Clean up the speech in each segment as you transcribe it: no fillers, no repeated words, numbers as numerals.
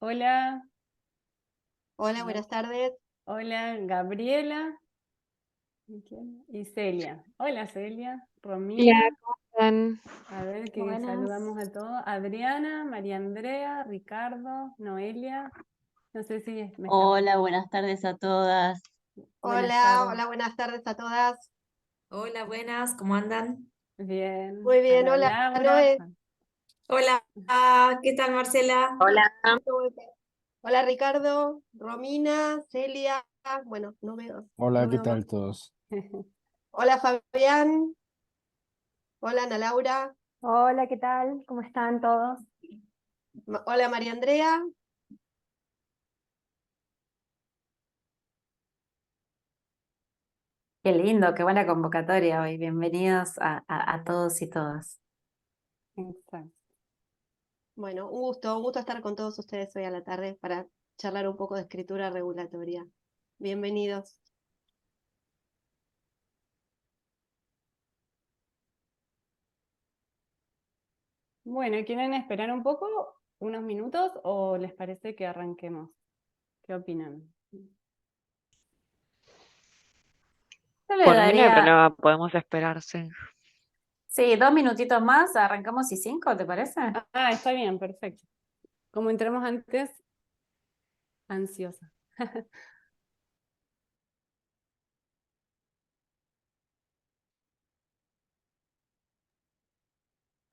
Hola, Hola, a ver, buenas tardes. hola Gabriela. ¿Y quién? Y Celia. Hola Celia, Hola, Romina. ¿cómo están? A ver que Buenas. saludamos a todos. Adriana, María Andrea, Ricardo, Noelia. No sé si me está. Hola, buenas tardes a todas. Buenas Hola, tardes. hola, buenas tardes a todas. Hola, buenas, ¿cómo andan? Bien. Muy A bien, la hola, Laura. Noé. Hola, ¿qué tal, Marcela? Hola. Hola, Ricardo, Romina, Celia. Bueno, Hola, no ¿qué veo más. tal todos? Hola, Fabián. Hola, Ana Laura. Hola, ¿qué tal? ¿Cómo están todos? Hola, María Andrea. Qué lindo, qué buena convocatoria hoy. Bienvenidos a todos y todas. Exacto. Bueno, un gusto estar con todos ustedes hoy a la tarde para charlar un poco de escritura regulatoria. Bienvenidos. Bueno, ¿quieren esperar un poco, unos minutos, o les parece que arranquemos? ¿Qué opinan? Yo le Por mí no hay daría, problema, podemos esperar, sí. sí, 2 minutitos más, arrancamos y 5, ¿te parece? Está bien, perfecto. Como entramos antes, ansiosa.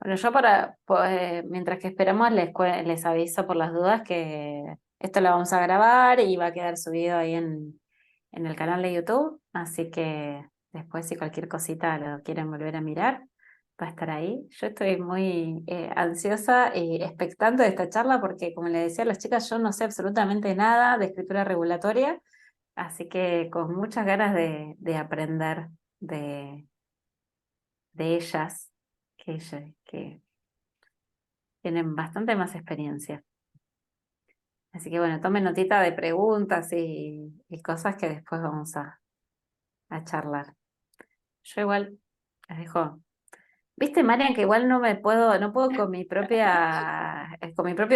Bueno, yo mientras que esperamos les aviso por las dudas que esto lo vamos a grabar y va a quedar subido ahí en el canal de YouTube, así que después si cualquier cosita lo quieren volver a mirar, va a estar ahí. Yo estoy muy ansiosa y expectante de esta charla porque, como le decía a las chicas, yo no sé absolutamente nada de escritura regulatoria, así que con muchas ganas de aprender de, de ellas, que tienen bastante más experiencia. Así que bueno, tomen notita de preguntas y cosas que después vamos a charlar. Yo igual les dejo. Viste, Marian, que igual no puedo con mi propio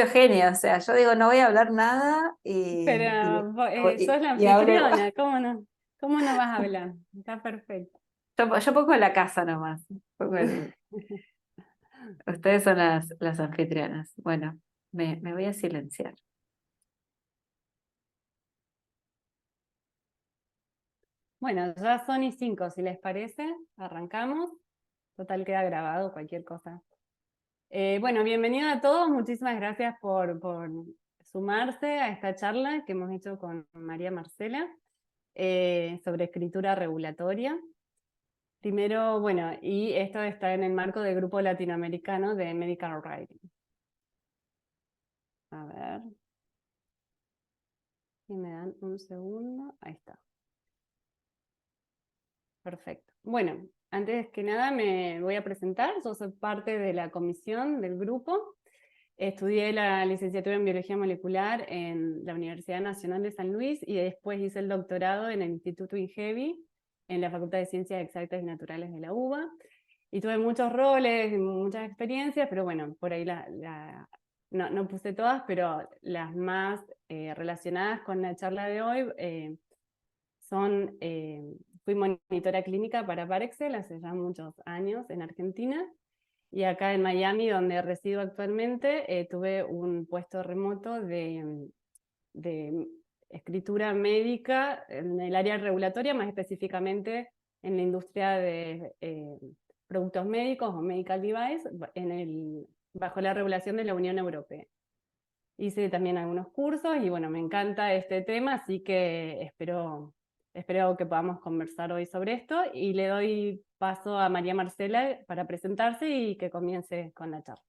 genio. O sea, yo digo, no voy a hablar nada Pero sos la y hablo. anfitriona, ¿cómo no? ¿Cómo no vas a hablar? Está perfecto. Yo pongo la casa nomás. Ustedes son las anfitrionas. Bueno, me voy a silenciar. Bueno, ya son y 5, si les parece, arrancamos. Total, queda grabado cualquier cosa. Bueno, bienvenido a todos, muchísimas gracias por sumarse a esta charla que hemos hecho con María Marcela sobre escritura regulatoria. Primero, bueno, y esto está en el marco del Grupo Latinoamericano de Medical Writing. A ver, si me dan un segundo, ahí está. Perfecto. Bueno, antes que nada me voy a presentar, yo soy parte de la comisión del grupo. Estudié la licenciatura en Biología Molecular en la Universidad Nacional de San Luis y después hice el doctorado en el Instituto INGEBI, en la Facultad de Ciencias Exactas y Naturales de la UBA. Y tuve muchos roles, muchas experiencias, pero bueno, por ahí no puse todas, pero las más relacionadas con la charla de hoy son, fui monitora clínica para Parexel hace ya muchos años en Argentina, y acá en Miami, donde resido actualmente, tuve un puesto remoto de escritura médica en el área regulatoria, más específicamente en la industria de productos médicos o medical device, bajo la regulación de la Unión Europea. Hice también algunos cursos y bueno, me encanta este tema, así que espero que podamos conversar hoy sobre esto y le doy paso a María Marcela para presentarse y que comience con la charla.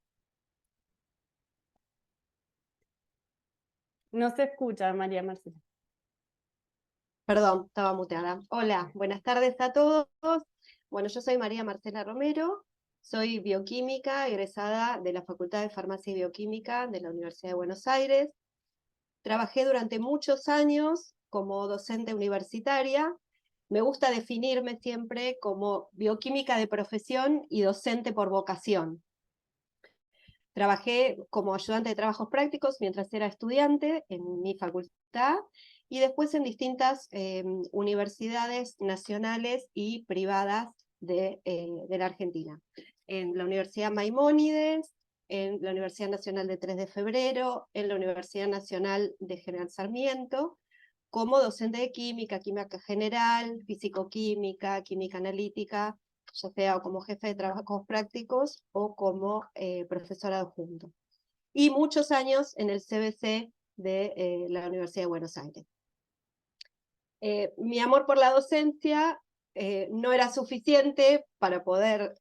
No se escucha, María Marcela. Perdón, estaba muteada. Hola, buenas tardes a todos. Bueno, yo soy María Marcela Romero, soy bioquímica, egresada de la Facultad de Farmacia y Bioquímica de la Universidad de Buenos Aires. Trabajé durante muchos años como docente universitaria. Me gusta definirme siempre como bioquímica de profesión y docente por vocación. Trabajé como ayudante de trabajos prácticos mientras era estudiante en mi facultad y después en distintas universidades nacionales y privadas de la Argentina. En la Universidad Maimónides, en la Universidad Nacional de 3 de Febrero, en la Universidad Nacional de General Sarmiento, como docente de química, química general, físico-química, química analítica, ya sea como jefe de trabajos prácticos o como profesora adjunto. Y muchos años en el CBC de la Universidad de Buenos Aires. Mi amor por la docencia no era suficiente para poder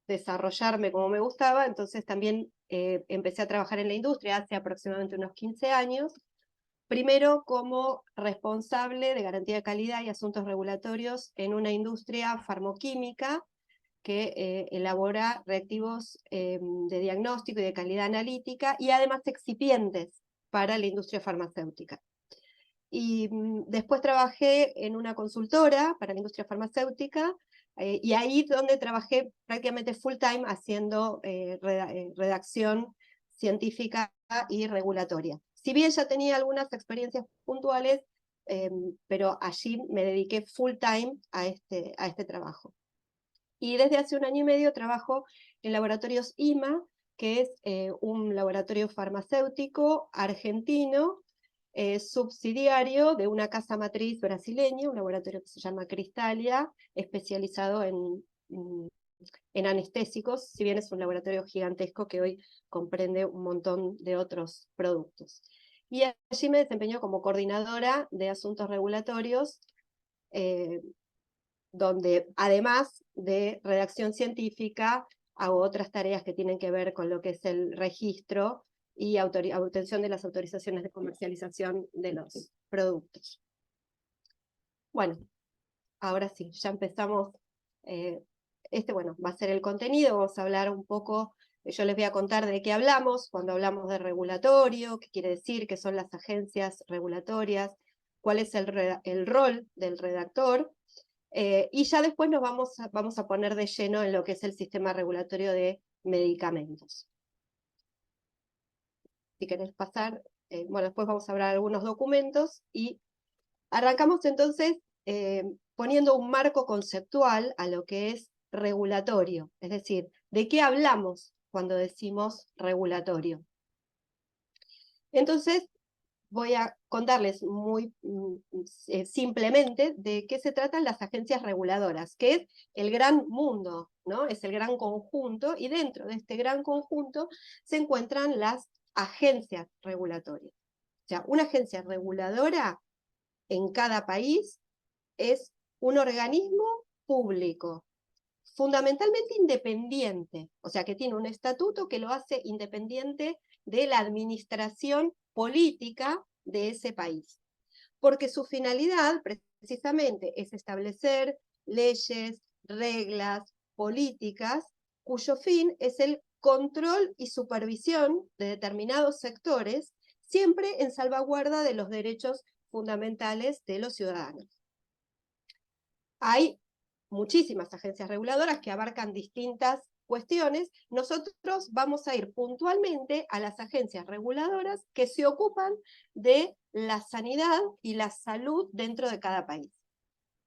desarrollarme como me gustaba, entonces también empecé a trabajar en la industria hace aproximadamente unos 15 años, primero como responsable de garantía de calidad y asuntos regulatorios en una industria farmoquímica que elabora reactivos de diagnóstico y de calidad analítica y además excipientes para la industria farmacéutica. Y después trabajé en una consultora para la industria farmacéutica, y ahí donde trabajé prácticamente full time haciendo redacción científica y regulatoria. Si bien ya tenía algunas experiencias puntuales, pero allí me dediqué full time a este trabajo. Y desde hace 1 año y medio trabajo en Laboratorios IMA, que es un laboratorio farmacéutico argentino, subsidiario de una casa matriz brasileña, un laboratorio que se llama Cristalia, especializado en anestésicos, si bien es un laboratorio gigantesco que hoy comprende un montón de otros productos. Y allí me desempeño como coordinadora de asuntos regulatorios, donde además de redacción científica, hago otras tareas que tienen que ver con lo que es el registro y obtención de las autorizaciones de comercialización de los productos. Bueno, ahora sí, ya empezamos. Bueno, va a ser el contenido, vamos a hablar un poco, yo les voy a contar de qué hablamos cuando hablamos de regulatorio, qué quiere decir, qué son las agencias regulatorias, cuál es el rol del redactor, y ya después nos vamos a poner de lleno en lo que es el sistema regulatorio de medicamentos. Si querés pasar, bueno, después vamos a hablar de algunos documentos, y arrancamos entonces poniendo un marco conceptual a lo que es regulatorio, es decir, ¿de qué hablamos cuando decimos regulatorio? Entonces, voy a contarles muy simplemente de qué se tratan las agencias reguladoras, que es el gran mundo, ¿no? Es el gran conjunto, y dentro de este gran conjunto se encuentran las agencias regulatorias. O sea, una agencia reguladora en cada país es un organismo público, fundamentalmente independiente, o sea que tiene un estatuto que lo hace independiente de la administración política de ese país, porque su finalidad precisamente es establecer leyes, reglas, políticas, cuyo fin es el control y supervisión de determinados sectores, siempre en salvaguarda de los derechos fundamentales de los ciudadanos. Hay muchísimas agencias reguladoras que abarcan distintas cuestiones. Nosotros vamos a ir puntualmente a las agencias reguladoras que se ocupan de la sanidad y la salud dentro de cada país.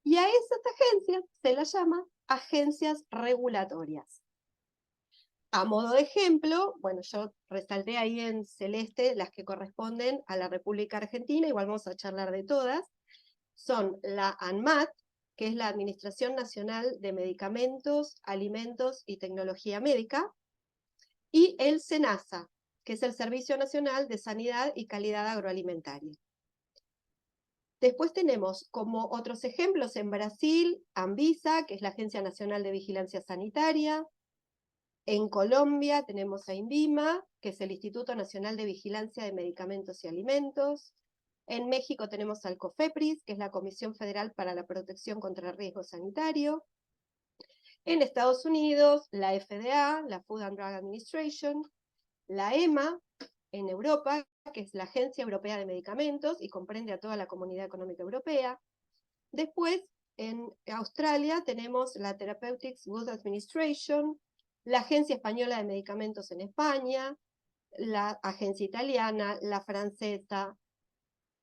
Y a esas agencias se las llama agencias regulatorias. A modo de ejemplo, bueno, yo resalté ahí en celeste las que corresponden a la República Argentina, igual vamos a charlar de todas. Son la ANMAT, que es la Administración Nacional de Medicamentos, Alimentos y Tecnología Médica, y el SENASA, que es el Servicio Nacional de Sanidad y Calidad Agroalimentaria. Después tenemos como otros ejemplos en Brasil, ANVISA, que es la Agencia Nacional de Vigilancia Sanitaria. En Colombia tenemos a INVIMA, que es el Instituto Nacional de Vigilancia de Medicamentos y Alimentos. En México tenemos al COFEPRIS, que es la Comisión Federal para la Protección contra el Riesgo Sanitario. En Estados Unidos, la FDA, la Food and Drug Administration. La EMA, en Europa, que es la Agencia Europea de Medicamentos y comprende a toda la Comunidad Económica Europea. Después, en Australia tenemos la Therapeutics Goods Administration, la Agencia Española de Medicamentos en España, la agencia italiana, la francesa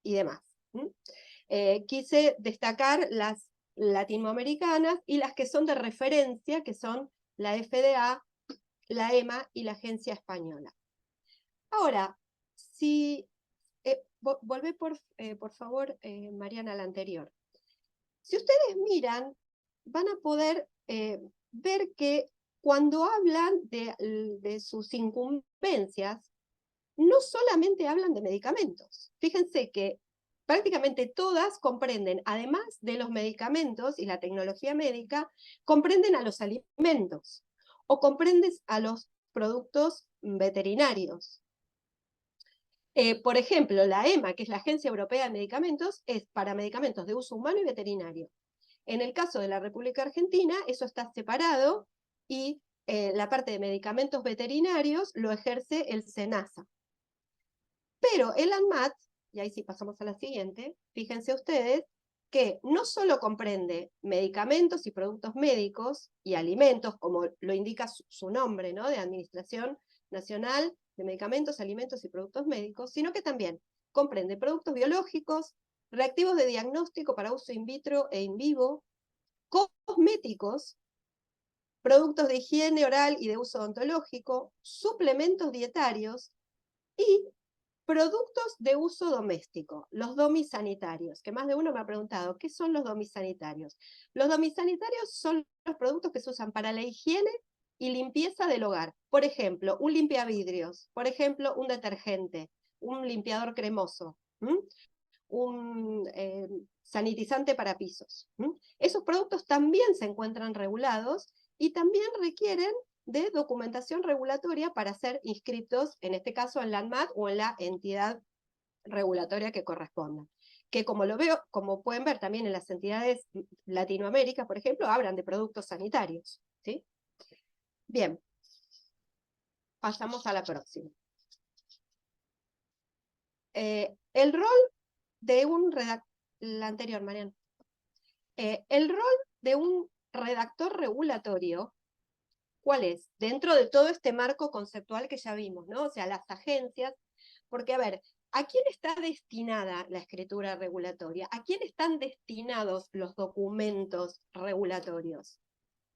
y demás. Quise destacar las latinoamericanas y las que son de referencia, que son la FDA, la EMA y la Agencia Española. Ahora, si volvé por favor, Mariana, a la anterior. Si ustedes miran, van a poder ver que cuando hablan de sus incumbencias, no solamente hablan de medicamentos. Fíjense que prácticamente todas comprenden, además de los medicamentos y la tecnología médica, comprenden a los alimentos o comprenden a los productos veterinarios. Por ejemplo, la EMA, que es la Agencia Europea de Medicamentos, es para medicamentos de uso humano y veterinario. En el caso de la República Argentina, eso está separado y la parte de medicamentos veterinarios lo ejerce el SENASA. Pero el ANMAT, y ahí sí pasamos a la siguiente, fíjense ustedes que no solo comprende medicamentos y productos médicos y alimentos, como lo indica su nombre, ¿no? De Administración Nacional de Medicamentos, Alimentos y Productos Médicos, sino que también comprende productos biológicos, reactivos de diagnóstico para uso in vitro e in vivo, cosméticos, productos de higiene oral y de uso odontológico, suplementos dietarios y productos de uso doméstico, los domisanitarios, que más de uno me ha preguntado, ¿qué son los domisanitarios? Los domisanitarios son los productos que se usan para la higiene y limpieza del hogar. Por ejemplo, un limpiavidrios, por ejemplo, un detergente, un limpiador cremoso, un sanitizante para pisos. Esos productos también se encuentran regulados y también requieren de documentación regulatoria para ser inscritos, en este caso en la ANMAT o en la entidad regulatoria que corresponda. Que como pueden ver también en las entidades Latinoamérica, por ejemplo, hablan de productos sanitarios. ¿Sí? Bien, pasamos a la próxima. El rol de un redactor, la anterior, Mariana. El rol de un redactor regulatorio, ¿cuál es? Dentro de todo este marco conceptual que ya vimos, ¿no? O sea, las agencias, porque a ver, ¿a quién está destinada la escritura regulatoria? ¿A quién están destinados los documentos regulatorios?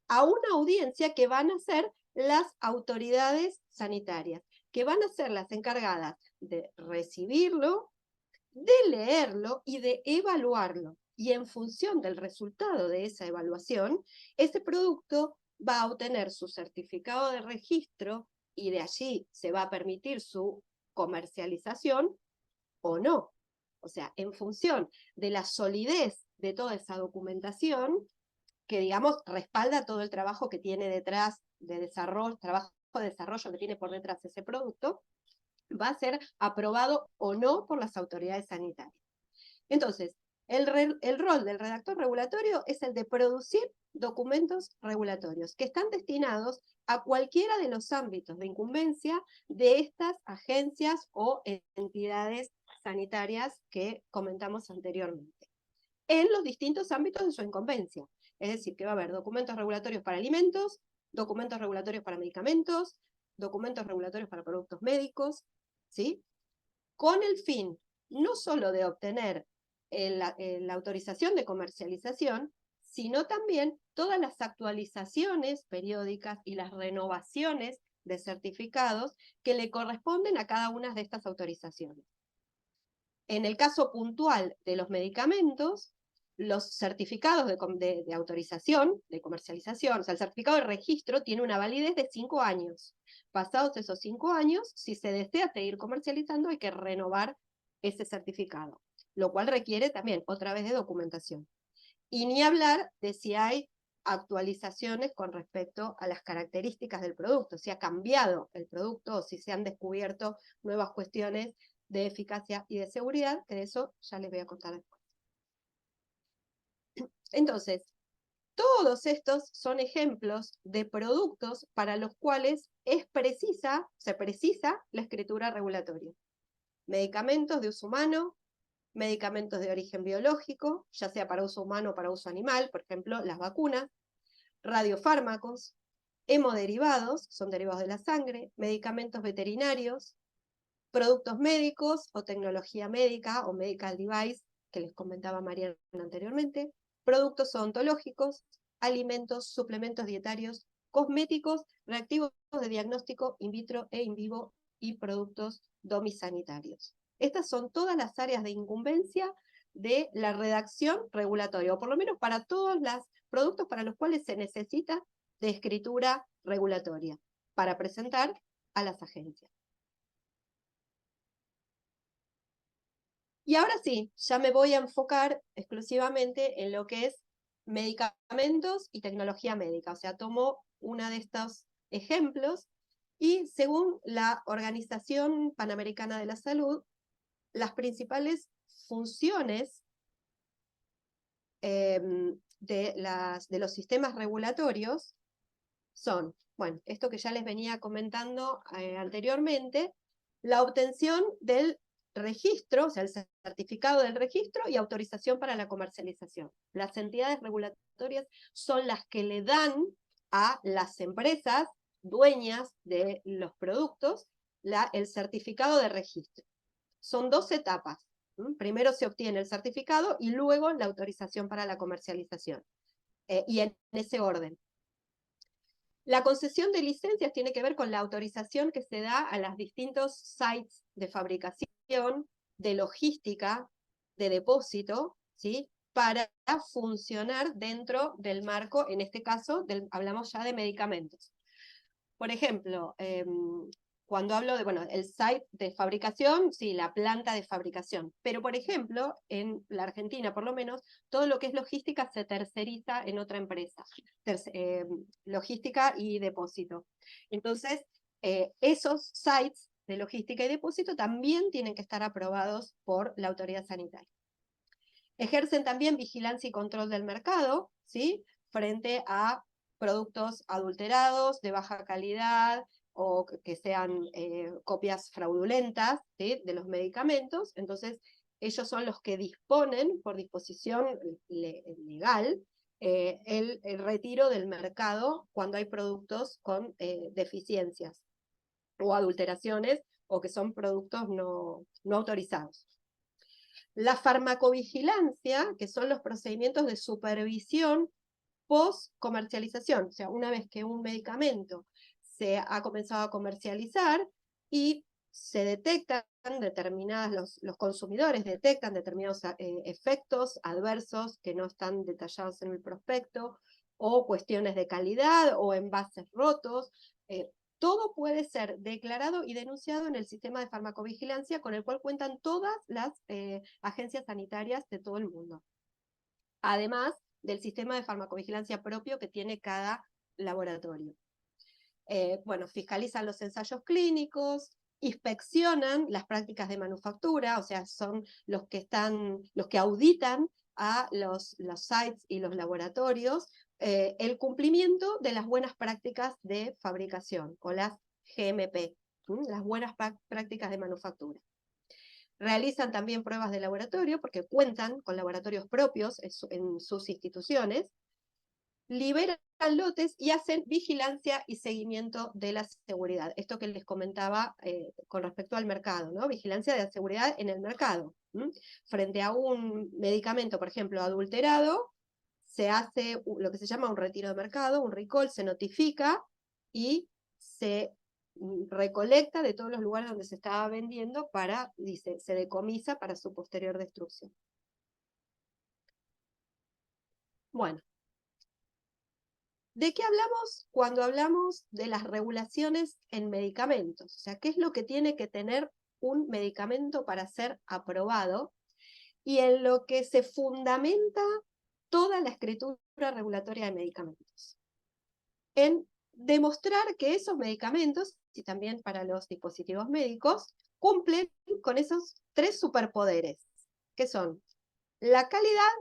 A una audiencia que van a ser las autoridades sanitarias, que van a ser las encargadas de recibirlo, de leerlo y de evaluarlo. Y en función del resultado de esa evaluación, ese producto va a obtener su certificado de registro y de allí se va a permitir su comercialización o no. O sea, en función de la solidez de toda esa documentación, que digamos respalda todo el trabajo que tiene detrás de desarrollo, trabajo de desarrollo que tiene por detrás ese producto, va a ser aprobado o no por las autoridades sanitarias. Entonces, el rol del redactor regulatorio es el de producir documentos regulatorios que están destinados a cualquiera de los ámbitos de incumbencia de estas agencias o entidades sanitarias que comentamos anteriormente, en los distintos ámbitos de su incumbencia. Es decir, que va a haber documentos regulatorios para alimentos, documentos regulatorios para medicamentos, documentos regulatorios para productos médicos, ¿sí? Con el fin no solo de obtener la autorización de comercialización, sino también todas las actualizaciones periódicas y las renovaciones de certificados que le corresponden a cada una de estas autorizaciones. En el caso puntual de los medicamentos, los certificados de autorización, de comercialización, o sea, el certificado de registro tiene una validez de 5 años. Pasados esos 5 años, si se desea seguir comercializando, hay que renovar ese certificado, lo cual requiere también otra vez de documentación. Y ni hablar de si hay actualizaciones con respecto a las características del producto, si ha cambiado el producto o si se han descubierto nuevas cuestiones de eficacia y de seguridad, que de eso ya les voy a contar después. Entonces, todos estos son ejemplos de productos para los cuales se precisa la escritura regulatoria. Medicamentos de uso humano, medicamentos de origen biológico, ya sea para uso humano o para uso animal, por ejemplo, las vacunas, radiofármacos, hemoderivados, son derivados de la sangre, medicamentos veterinarios, productos médicos o tecnología médica o medical device, que les comentaba Mariana anteriormente, productos odontológicos, alimentos, suplementos dietarios, cosméticos, reactivos de diagnóstico in vitro e in vivo y productos domisanitarios. Estas son todas las áreas de incumbencia de la redacción regulatoria, o por lo menos para todos los productos para los cuales se necesita de escritura regulatoria, para presentar a las agencias. Y ahora sí, ya me voy a enfocar exclusivamente en lo que es medicamentos y tecnología médica. O sea, tomo uno de estos ejemplos y según la Organización Panamericana de la Salud, las principales funciones de los sistemas regulatorios son, bueno, esto que ya les venía comentando anteriormente, la obtención del registro, o sea, el certificado del registro y autorización para la comercialización. Las entidades regulatorias son las que le dan a las empresas dueñas de los productos el certificado de registro. Son 2 etapas. Primero se obtiene el certificado y luego la autorización para la comercialización. Y en ese orden. La concesión de licencias tiene que ver con la autorización que se da a los distintos sites de fabricación, de logística, de depósito, ¿sí? Para funcionar dentro del marco, en este caso, hablamos ya de medicamentos. Por ejemplo, cuando hablo de, bueno, el site de fabricación, sí, la planta de fabricación. Pero, por ejemplo, en la Argentina, por lo menos, todo lo que es logística se terceriza en otra empresa. Logística y depósito. Entonces, esos sites de logística y depósito también tienen que estar aprobados por la autoridad sanitaria. Ejercen también vigilancia y control del mercado, ¿sí? Frente a productos adulterados, de baja calidad, o que sean copias fraudulentas, ¿sí? De los medicamentos. Entonces, ellos son los que disponen, por disposición legal, el retiro del mercado cuando hay productos con deficiencias o adulteraciones, o que son productos no autorizados. La farmacovigilancia, que son los procedimientos de supervisión post-comercialización, o sea, una vez que un medicamento se ha comenzado a comercializar y se detectan los consumidores detectan determinados efectos adversos que no están detallados en el prospecto, o cuestiones de calidad, o envases rotos, todo puede ser declarado y denunciado en el sistema de farmacovigilancia con el cual cuentan todas las agencias sanitarias de todo el mundo. Además del sistema de farmacovigilancia propio que tiene cada laboratorio. Bueno, fiscalizan los ensayos clínicos, inspeccionan las prácticas de manufactura, o sea, son los que auditan a los sites y los laboratorios, el cumplimiento de las buenas prácticas de fabricación, o las GMP, las buenas prácticas de manufactura. Realizan también pruebas de laboratorio, porque cuentan con laboratorios propios en sus instituciones, liberan lotes y hacen vigilancia y seguimiento de la seguridad. Esto que les comentaba con respecto al mercado, ¿no? Vigilancia de la seguridad en el mercado. Frente a un medicamento, por ejemplo, adulterado, se hace lo que se llama un retiro de mercado, un recall, se notifica y se recolecta de todos los lugares donde se estaba vendiendo se decomisa para su posterior destrucción. Bueno, ¿de qué hablamos cuando hablamos de las regulaciones en medicamentos? O sea, ¿qué es lo que tiene que tener un medicamento para ser aprobado? Y en lo que se fundamenta toda la escritura regulatoria de medicamentos. En demostrar que esos medicamentos, y también para los dispositivos médicos, cumplen con esos 3 superpoderes, que son la calidad,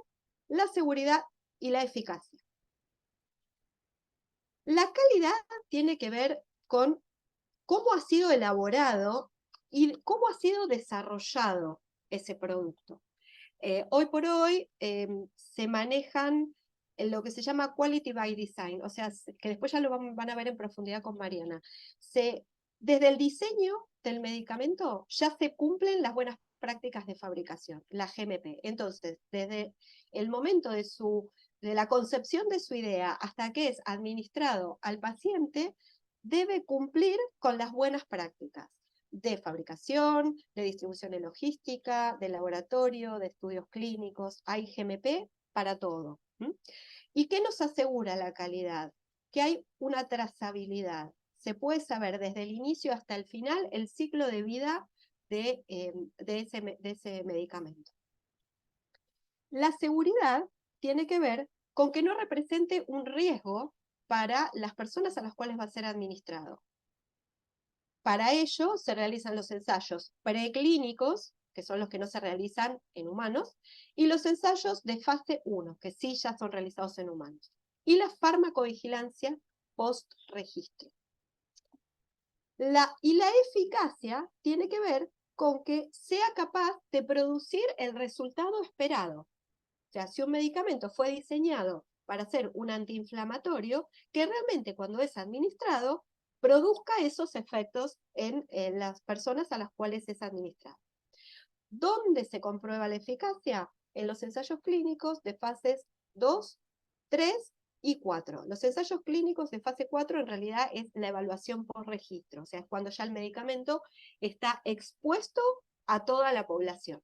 la seguridad y la eficacia. La calidad tiene que ver con cómo ha sido elaborado y cómo ha sido desarrollado ese producto. Hoy por hoy se manejan en lo que se llama Quality by Design, o sea, que después ya lo van a ver en profundidad con Mariana. Desde el diseño del medicamento ya se cumplen las buenas prácticas de fabricación, la GMP. Entonces, desde el momento de la concepción de su idea hasta que es administrado al paciente, debe cumplir con las buenas prácticas de fabricación, de distribución y logística, de laboratorio, de estudios clínicos. Hay GMP para todo. ¿Y qué nos asegura la calidad? Que hay una trazabilidad. Se puede saber desde el inicio hasta el final el ciclo de vida de ese medicamento. La seguridad tiene que ver con que no represente un riesgo para las personas a las cuales va a ser administrado. Para ello se realizan los ensayos preclínicos, que son los que no se realizan en humanos, y los ensayos de fase 1, que sí ya son realizados en humanos, y la farmacovigilancia post-registro. Y la eficacia tiene que ver con que sea capaz de producir el resultado esperado. O sea, si un medicamento fue diseñado para ser un antiinflamatorio, que realmente cuando es administrado produzca esos efectos en las personas a las cuales es administrado. ¿Dónde se comprueba la eficacia? En los ensayos clínicos de fases 2, 3 y 4. Los ensayos clínicos de fase 4 en realidad es la evaluación por registro, o sea, es cuando ya el medicamento está expuesto a toda la población.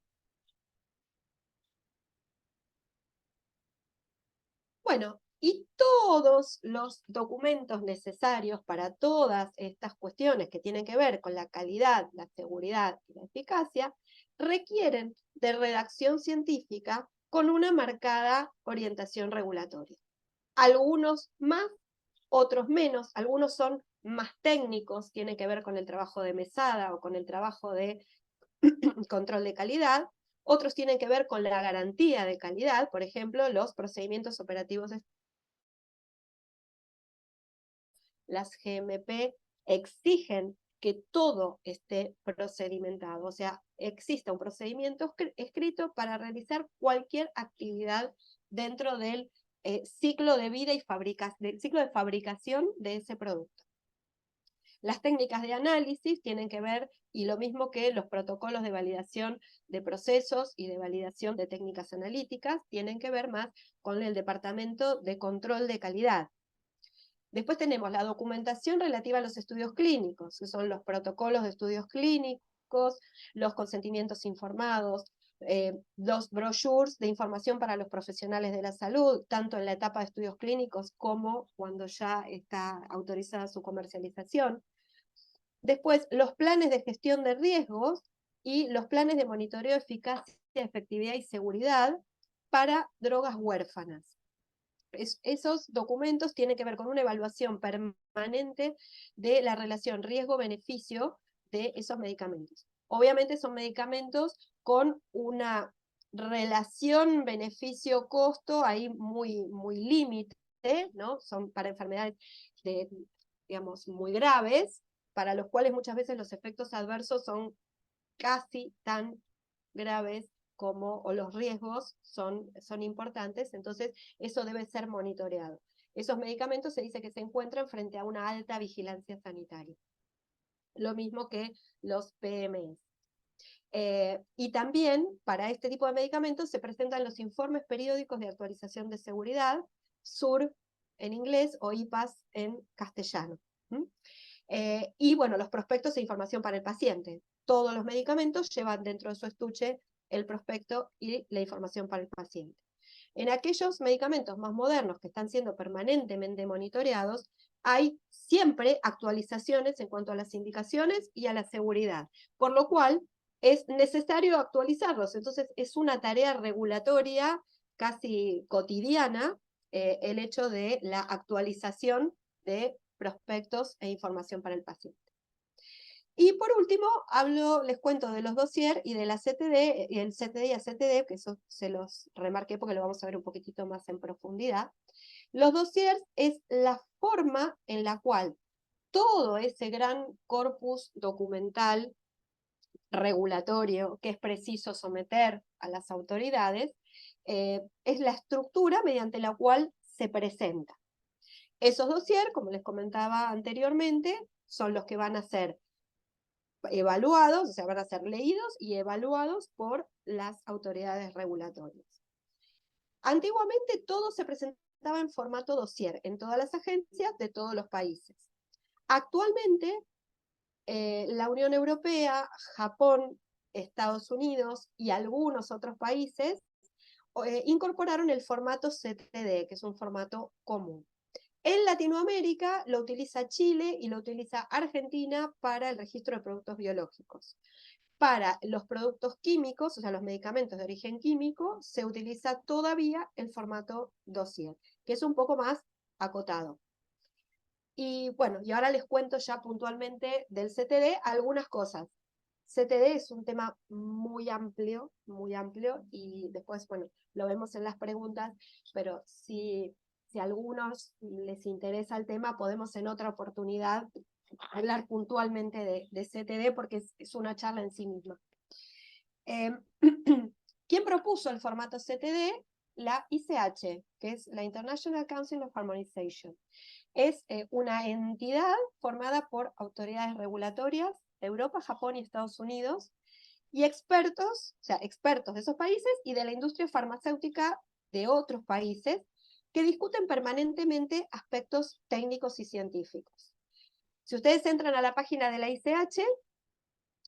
Bueno, y todos los documentos necesarios para todas estas cuestiones que tienen que ver con la calidad, la seguridad y la eficacia, requieren de redacción científica con una marcada orientación regulatoria. Algunos más, otros menos, algunos son más técnicos, tienen que ver con el trabajo de mesada o con el trabajo de control de calidad, otros tienen que ver con la garantía de calidad, por ejemplo, los procedimientos operativos. Las GMP exigen que todo esté procedimentado, o sea, exista un procedimiento escrito para realizar cualquier actividad dentro del ciclo de vida y del ciclo de fabricación de ese producto. Las técnicas de análisis tienen que ver, y lo mismo que los protocolos de validación de procesos y de validación de técnicas analíticas, tienen que ver más con el departamento de control de calidad. Después tenemos la documentación relativa a los estudios clínicos, que son los protocolos de estudios clínicos, los consentimientos informados, los brochures de información para los profesionales de la salud, tanto en la etapa de estudios clínicos como cuando ya está autorizada su comercialización. Después, los planes de gestión de riesgos y los planes de monitoreo de eficacia, efectividad y seguridad para drogas huérfanas. Esos documentos tienen que ver con una evaluación permanente de la relación riesgo-beneficio de esos medicamentos. Obviamente son medicamentos con una relación beneficio-costo ahí muy, muy límite, ¿no? Son para enfermedades digamos, muy graves, para los cuales muchas veces los efectos adversos son casi tan graves o los riesgos son importantes, entonces eso debe ser monitoreado. Esos medicamentos se dice que se encuentran frente a una alta vigilancia sanitaria. Lo mismo que los PMS. Y también para este tipo de medicamentos se presentan los informes periódicos de actualización de seguridad, SUR en inglés o IPAS en castellano. Y bueno, los prospectos e información para el paciente. Todos los medicamentos llevan dentro de su estuche el prospecto y la información para el paciente. En aquellos medicamentos más modernos que están siendo permanentemente monitoreados, hay siempre actualizaciones en cuanto a las indicaciones y a la seguridad, por lo cual es necesario actualizarlos. Entonces es una tarea regulatoria casi cotidiana el hecho de la actualización de prospectos e información para el paciente. Y por último, les cuento de los dossiers y de la CTD, y el CTD y ACTD, que eso se los remarqué porque lo vamos a ver un poquitito más en profundidad. Los dossiers es la forma en la cual todo ese gran corpus documental regulatorio que es preciso someter a las autoridades, es la estructura mediante la cual se presenta. Esos dossiers, como les comentaba anteriormente, son los que van a ser evaluados, o sea, van a ser leídos y evaluados por las autoridades regulatorias. Antiguamente todo se presentaba en formato dossier, en todas las agencias de todos los países. Actualmente, la Unión Europea, Japón, Estados Unidos y algunos otros países incorporaron el formato CTD, que es un formato común. En Latinoamérica lo utiliza Chile y lo utiliza Argentina para el registro de productos biológicos. Para los productos químicos, o sea, los medicamentos de origen químico, se utiliza todavía el formato dossier, que es un poco más acotado. Y bueno, y ahora les cuento ya puntualmente del CTD algunas cosas. CTD es un tema muy amplio, y después, bueno, lo vemos en las preguntas, pero si a algunos les interesa el tema, podemos en otra oportunidad hablar puntualmente de CTD, porque es una charla en sí misma. ¿Quién propuso el formato CTD? La ICH, que es la International Council of Harmonization. Es una entidad formada por autoridades regulatorias de Europa, Japón y Estados Unidos, y expertos, o sea, expertos de esos países y de la industria farmacéutica de otros países, que discuten permanentemente aspectos técnicos y científicos. Si ustedes entran a la página de la ICH,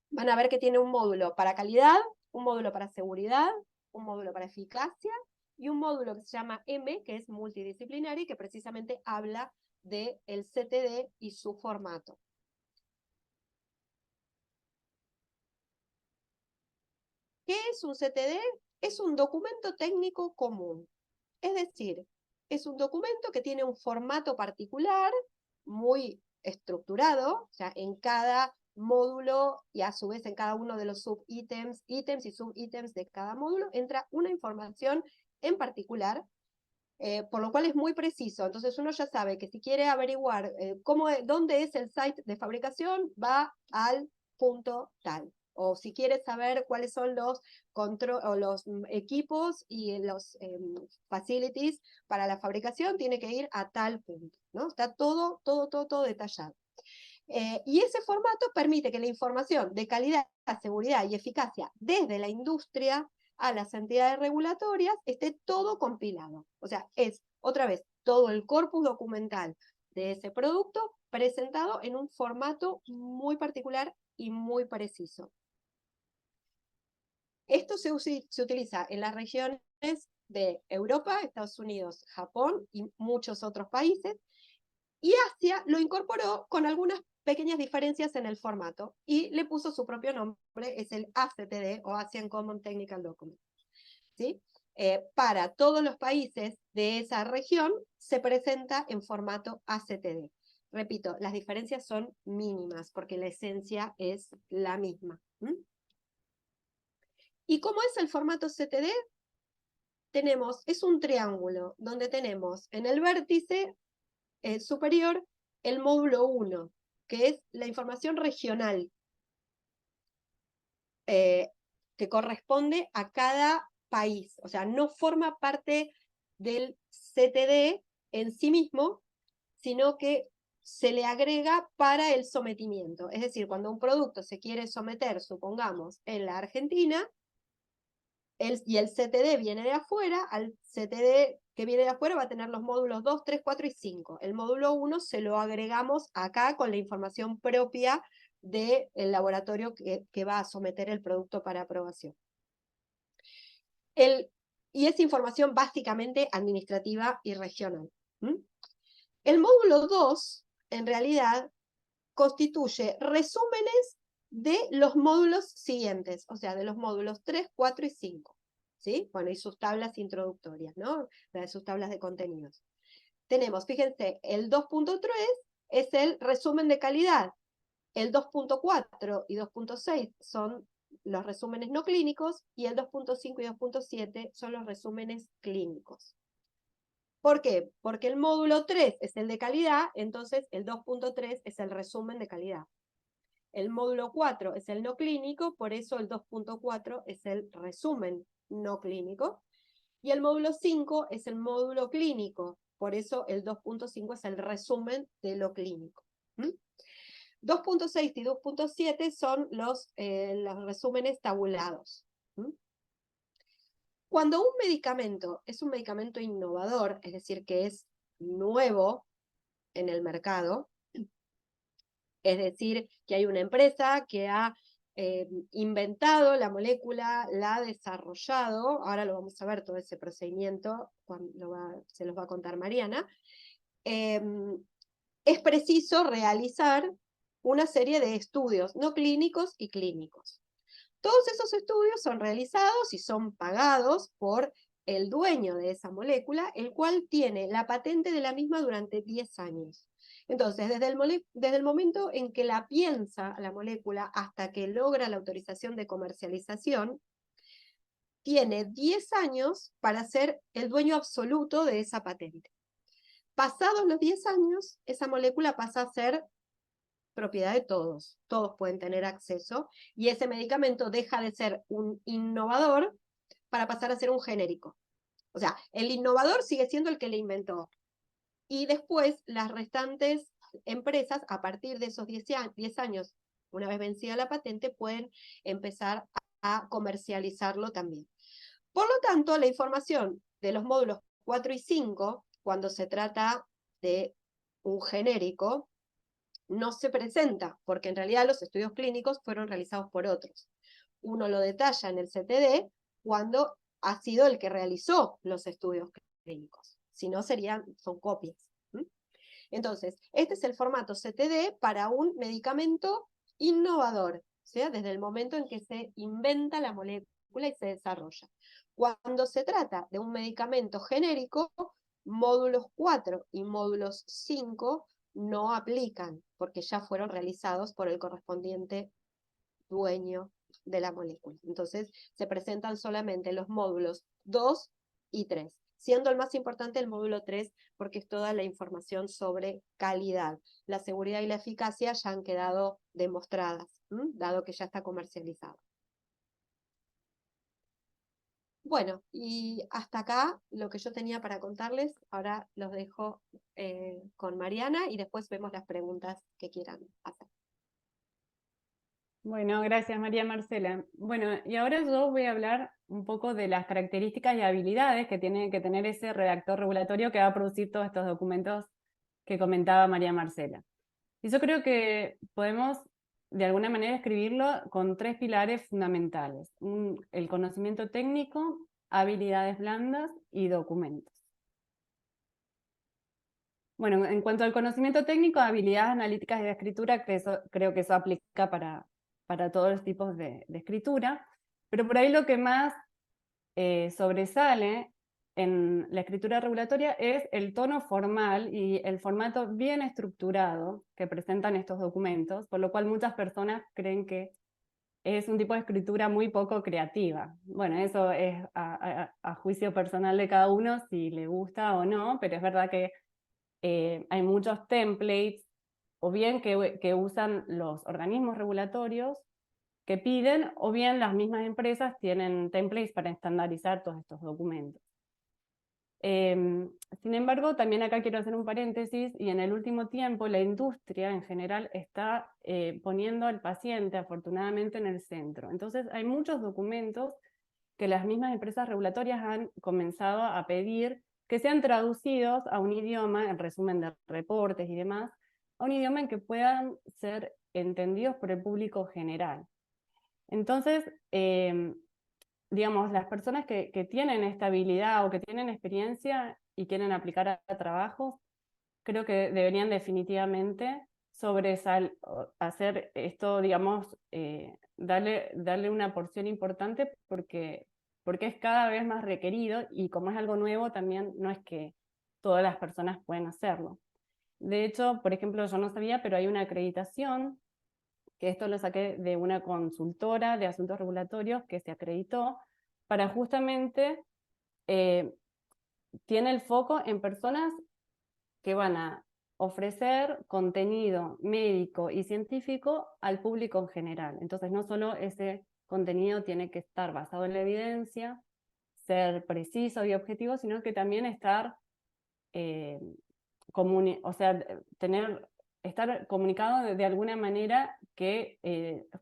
van a ver que tiene un módulo para calidad, un módulo para seguridad, un módulo para eficacia, y un módulo que se llama M, que es multidisciplinario, que precisamente habla del CTD y su formato. ¿Qué es un CTD? Es un documento técnico común. Es decir, es un documento que tiene un formato particular, muy estructurado, o sea, en cada módulo y a su vez en cada uno de los ítems y subítems de cada módulo, entra una información en particular, por lo cual es muy preciso. Entonces uno ya sabe que si quiere averiguar dónde es el site de fabricación, va al punto tal. O si quiere saber cuáles son los equipos y los facilities para la fabricación, tiene que ir a tal punto, ¿no? Está todo detallado. Y ese formato permite que la información de calidad, seguridad y eficacia desde la industria a las entidades regulatorias esté todo compilado. O sea, es, otra vez, todo el corpus documental de ese producto presentado en un formato muy particular y muy preciso. Esto se utiliza en las regiones de Europa, Estados Unidos, Japón y muchos otros países, y Asia lo incorporó con algunas pequeñas diferencias en el formato y le puso su propio nombre, es el ACTD o Asian Common Technical Document. ¿Sí? Para todos los países de esa región se presenta en formato ACTD. Repito, las diferencias son mínimas porque la esencia es la misma. ¿Y cómo es el formato CTD? Es un triángulo donde tenemos en el vértice superior el módulo 1, que es la información regional, que corresponde a cada país. O sea, no forma parte del CTD en sí mismo, sino que se le agrega para el sometimiento. Es decir, cuando un producto se quiere someter, supongamos, en la Argentina, y el CTD viene de afuera, al CTD que viene de afuera va a tener los módulos 2, 3, 4 y 5. El módulo 1 se lo agregamos acá con la información propia del laboratorio que va a someter el producto para aprobación. Y es información básicamente administrativa y regional. El módulo 2, en realidad, constituye resúmenes de los módulos siguientes, o sea, de los módulos 3, 4 y 5. ¿Sí? Bueno, y sus tablas introductorias, ¿no? Sus tablas de contenidos. Tenemos, fíjense, el 2.3 es el resumen de calidad. El 2.4 y 2.6 son los resúmenes no clínicos, y el 2.5 y 2.7 son los resúmenes clínicos. ¿Por qué? Porque el módulo 3 es el de calidad, entonces el 2.3 es el resumen de calidad. El módulo 4 es el no clínico, por eso el 2.4 es el resumen no clínico. Y el módulo 5 es el módulo clínico, por eso el 2.5 es el resumen de lo clínico. 2.6 y 2.7 son los resúmenes tabulados. Cuando un medicamento es un medicamento innovador, es decir, que es nuevo en el mercado, es decir, que hay una empresa que ha inventado la molécula, la ha desarrollado, ahora lo vamos a ver todo ese procedimiento, se los va a contar Mariana, es preciso realizar una serie de estudios no clínicos y clínicos. Todos esos estudios son realizados y son pagados por el dueño de esa molécula, el cual tiene la patente de la misma durante 10 años. Entonces, desde el momento en que la piensa la molécula hasta que logra la autorización de comercialización, tiene 10 años para ser el dueño absoluto de esa patente. Pasados los 10 años, esa molécula pasa a ser propiedad de todos. Todos pueden tener acceso, y ese medicamento deja de ser un innovador para pasar a ser un genérico. O sea, el innovador sigue siendo el que le inventó. Y después las restantes empresas, a partir de esos 10 años, una vez vencida la patente, pueden empezar a comercializarlo también. Por lo tanto, la información de los módulos 4 y 5, cuando se trata de un genérico, no se presenta, porque en realidad los estudios clínicos fueron realizados por otros. Uno lo detalla en el CTD cuando ha sido el que realizó los estudios clínicos. Si no, son copias. Entonces, este es el formato CTD para un medicamento innovador, ¿sí? Desde el momento en que se inventa la molécula y se desarrolla. Cuando se trata de un medicamento genérico, módulos 4 y módulos 5 no aplican, porque ya fueron realizados por el correspondiente dueño de la molécula. Entonces, se presentan solamente los módulos 2 y 3, siendo el más importante el módulo 3, porque es toda la información sobre calidad. La seguridad y la eficacia ya han quedado demostradas, dado que ya está comercializado. Bueno, y hasta acá lo que yo tenía para contarles. Ahora los dejo con Mariana y después vemos las preguntas que quieran hacer. Bueno, gracias María Marcela. Bueno, y ahora yo voy a hablar un poco de las características y habilidades que tiene que tener ese redactor regulatorio que va a producir todos estos documentos que comentaba María Marcela. Y yo creo que podemos de alguna manera escribirlo con 3 pilares fundamentales: el conocimiento técnico, habilidades blandas y documentos. Bueno, en cuanto al conocimiento técnico, habilidades analíticas y de escritura, creo que eso aplica para todos los tipos de escritura, pero por ahí lo que más sobresale en la escritura regulatoria es el tono formal y el formato bien estructurado que presentan estos documentos, por lo cual muchas personas creen que es un tipo de escritura muy poco creativa. Bueno, eso es a juicio personal de cada uno si le gusta o no, pero es verdad que hay muchos templates, o bien que usan los organismos regulatorios que piden, o bien las mismas empresas tienen templates para estandarizar todos estos documentos. Sin embargo, también acá quiero hacer un paréntesis, y en el último tiempo la industria en general está poniendo al paciente, afortunadamente, en el centro. Entonces hay muchos documentos que las mismas empresas regulatorias han comenzado a pedir que sean traducidos a un idioma, en resumen de reportes y demás, a un idioma en que puedan ser entendidos por el público general. Entonces, digamos, las personas que tienen esta habilidad o que tienen experiencia y quieren aplicar a trabajos, creo que deberían definitivamente hacer esto, digamos, darle una porción importante, porque es cada vez más requerido, y como es algo nuevo también no es que todas las personas pueden hacerlo. De hecho, por ejemplo, yo no sabía, pero hay una acreditación, que esto lo saqué de una consultora de asuntos regulatorios que se acreditó para justamente, tiene el foco en personas que van a ofrecer contenido médico y científico al público en general. Entonces no solo ese contenido tiene que estar basado en la evidencia, ser preciso y objetivo, sino que también estar o sea, estar comunicado de alguna manera que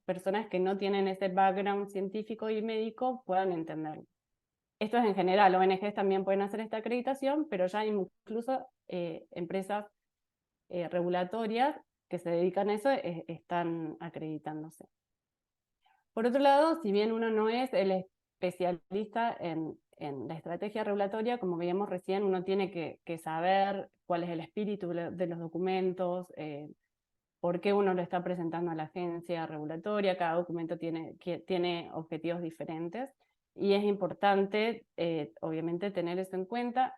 personas que no tienen ese background científico y médico puedan entenderlo. Esto es en general, ONGs también pueden hacer esta acreditación, pero ya incluso empresas regulatorias que se dedican a eso están acreditándose. Por otro lado, si bien uno no es el especialista en la estrategia regulatoria, como veíamos recién, uno tiene que saber cuál es el espíritu de los documentos, por qué uno lo está presentando a la agencia regulatoria, cada documento tiene objetivos diferentes, y es importante, obviamente, tener eso en cuenta.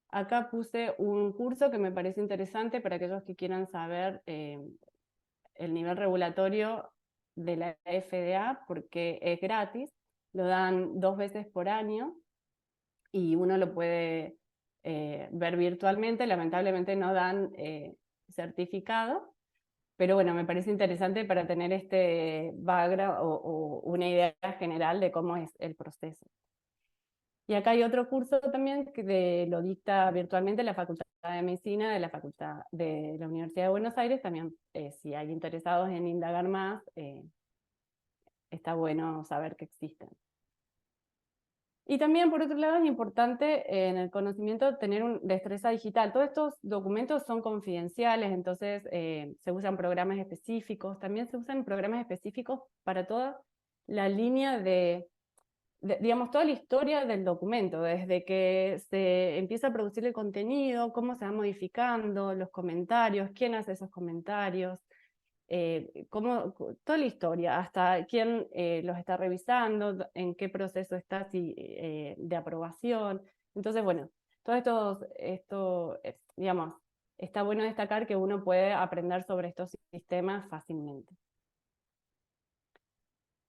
Acá puse un curso que me parece interesante para aquellos que quieran saber el nivel regulatorio de la FDA, porque es gratis, lo dan 2 veces por año, y uno lo puede ver virtualmente. Lamentablemente no dan certificado, pero bueno, me parece interesante para tener este background o una idea general de cómo es el proceso. Y acá hay otro curso también que lo dicta virtualmente la Facultad de Medicina de la Universidad de Buenos Aires. También, si hay interesados en indagar más, está bueno saber que existen. Y también, por otro lado, es importante en el conocimiento tener destreza digital. Todos estos documentos son confidenciales, entonces se usan programas específicos. También se usan programas específicos para toda la línea digamos, toda la historia del documento, desde que se empieza a producir el contenido, cómo se va modificando, los comentarios, quién hace esos comentarios, toda la historia, hasta quién los está revisando, en qué proceso está de aprobación. Entonces, bueno, todo esto, digamos, está bueno destacar que uno puede aprender sobre estos sistemas fácilmente.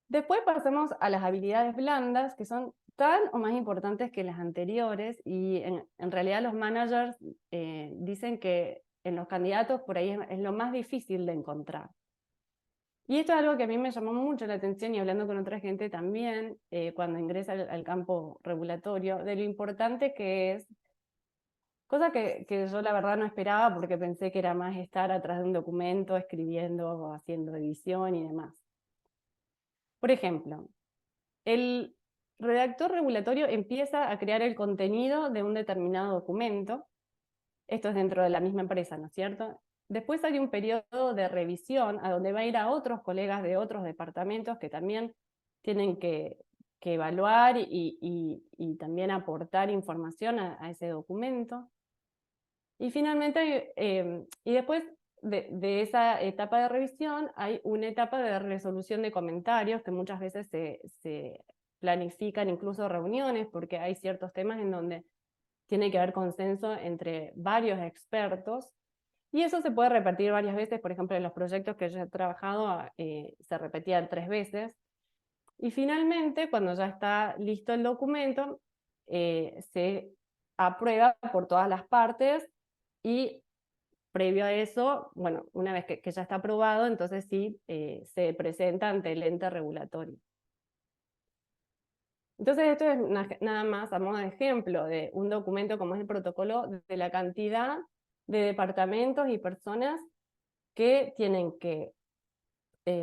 Después pasamos a las habilidades blandas, que son tan o más importantes que las anteriores, y en realidad los managers dicen que en los candidatos por ahí es lo más difícil de encontrar. Y esto es algo que a mí me llamó mucho la atención, y hablando con otra gente también, cuando ingresa al campo regulatorio, de lo importante que es, cosa que yo la verdad no esperaba, porque pensé que era más estar atrás de un documento, escribiendo o haciendo edición y demás. Por ejemplo, el redactor regulatorio empieza a crear el contenido de un determinado documento. Esto es dentro de la misma empresa, ¿no es cierto? Después hay un periodo de revisión a donde va a ir a otros colegas de otros departamentos que también tienen que evaluar y también aportar información a ese documento. Y finalmente, y después de esa etapa de revisión, hay una etapa de resolución de comentarios, que muchas veces se planifican incluso reuniones, porque hay ciertos temas en donde tiene que haber consenso entre varios expertos, y eso se puede repetir varias veces. Por ejemplo, en los proyectos que yo he trabajado se repetían 3 veces, y finalmente, cuando ya está listo el documento, se aprueba por todas las partes, y previo a eso, bueno, una vez que ya está aprobado, entonces sí se presenta ante el ente regulatorio. Entonces esto es nada más a modo de ejemplo de un documento como es el protocolo, de la cantidad de departamentos y personas que tienen que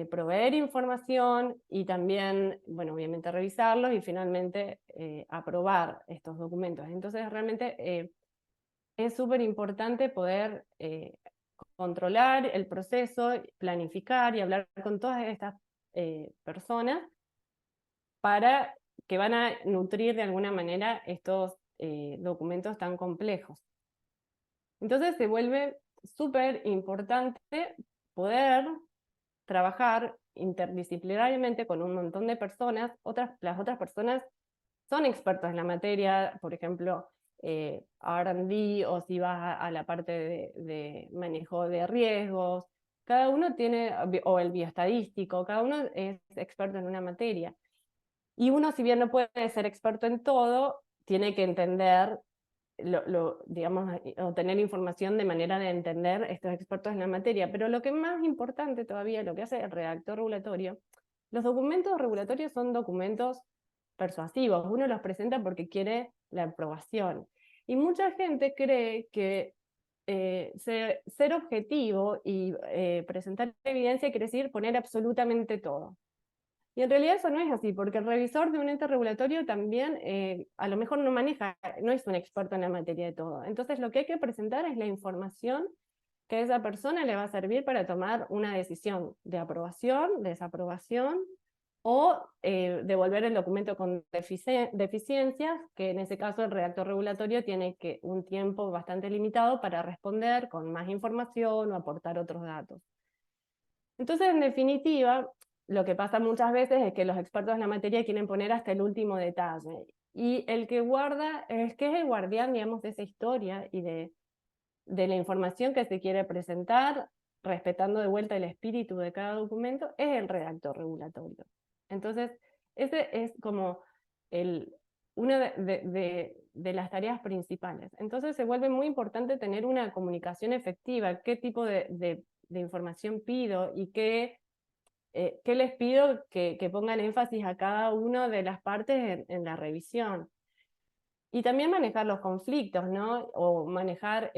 proveer información y también, bueno, obviamente revisarlos y finalmente aprobar estos documentos. Entonces realmente es súper importante poder controlar el proceso, planificar y hablar con todas estas personas para que van a nutrir de alguna manera estos documentos tan complejos. Entonces se vuelve súper importante poder trabajar interdisciplinariamente con un montón de personas. Las otras personas son expertos en la materia, por ejemplo, R&D, o si vas a la parte de manejo de riesgos. Cada uno tiene, o el bioestadístico, cada uno es experto en una materia. Y uno, si bien no puede ser experto en todo, tiene que entender, digamos, o tener información de manera de entender estos expertos en la materia. Pero lo que es más importante todavía, lo que hace el redactor regulatorio, los documentos regulatorios son documentos persuasivos. Uno los presenta porque quiere la aprobación. Y mucha gente cree que ser objetivo y presentar evidencia quiere decir poner absolutamente todo. Y en realidad eso no es así, porque el revisor de un ente regulatorio también a lo mejor no maneja, no es un experto en la materia de todo. Entonces lo que hay que presentar es la información que a esa persona le va a servir para tomar una decisión de aprobación, desaprobación, o devolver el documento con deficiencias, que en ese caso el redactor regulatorio tiene un tiempo bastante limitado para responder con más información o aportar otros datos. Entonces, en definitiva, lo que pasa muchas veces es que los expertos en la materia quieren poner hasta el último detalle, y el que guarda, es el guardián, digamos, de esa historia y de la información que se quiere presentar, respetando de vuelta el espíritu de cada documento, es el redactor regulatorio. Entonces, ese es como una de las tareas principales. Entonces se vuelve muy importante tener una comunicación efectiva, qué tipo de información pido y qué les pido que pongan énfasis a cada una de las partes en la revisión. Y también manejar los conflictos, ¿no? O manejar,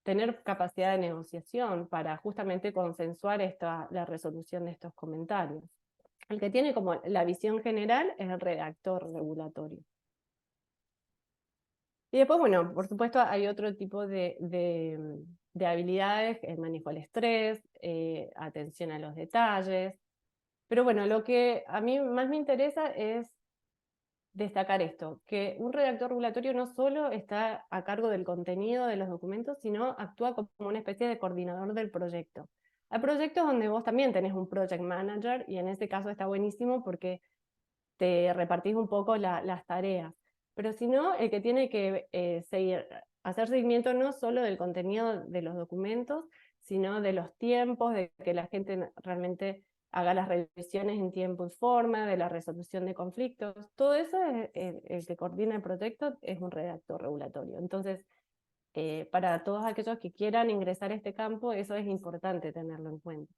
tener capacidad de negociación para justamente consensuar la resolución de estos comentarios. El que tiene como la visión general es el redactor regulatorio. Y después, bueno, por supuesto hay otro tipo de habilidades, el manejo del estrés, atención a los detalles. Pero bueno, lo que a mí más me interesa es destacar esto, que un redactor regulatorio no solo está a cargo del contenido de los documentos, sino actúa como una especie de coordinador del proyecto. Hay proyectos donde vos también tenés un project manager, y en ese caso está buenísimo porque te repartís un poco las tareas. Pero si no, el que tiene que hacer seguimiento no solo del contenido de los documentos, sino de los tiempos, de que la gente realmente haga las revisiones en tiempo y forma, de la resolución de conflictos. Todo eso, el que coordina el proyecto es un redactor regulatorio. Entonces, para todos aquellos que quieran ingresar a este campo, eso es importante tenerlo en cuenta.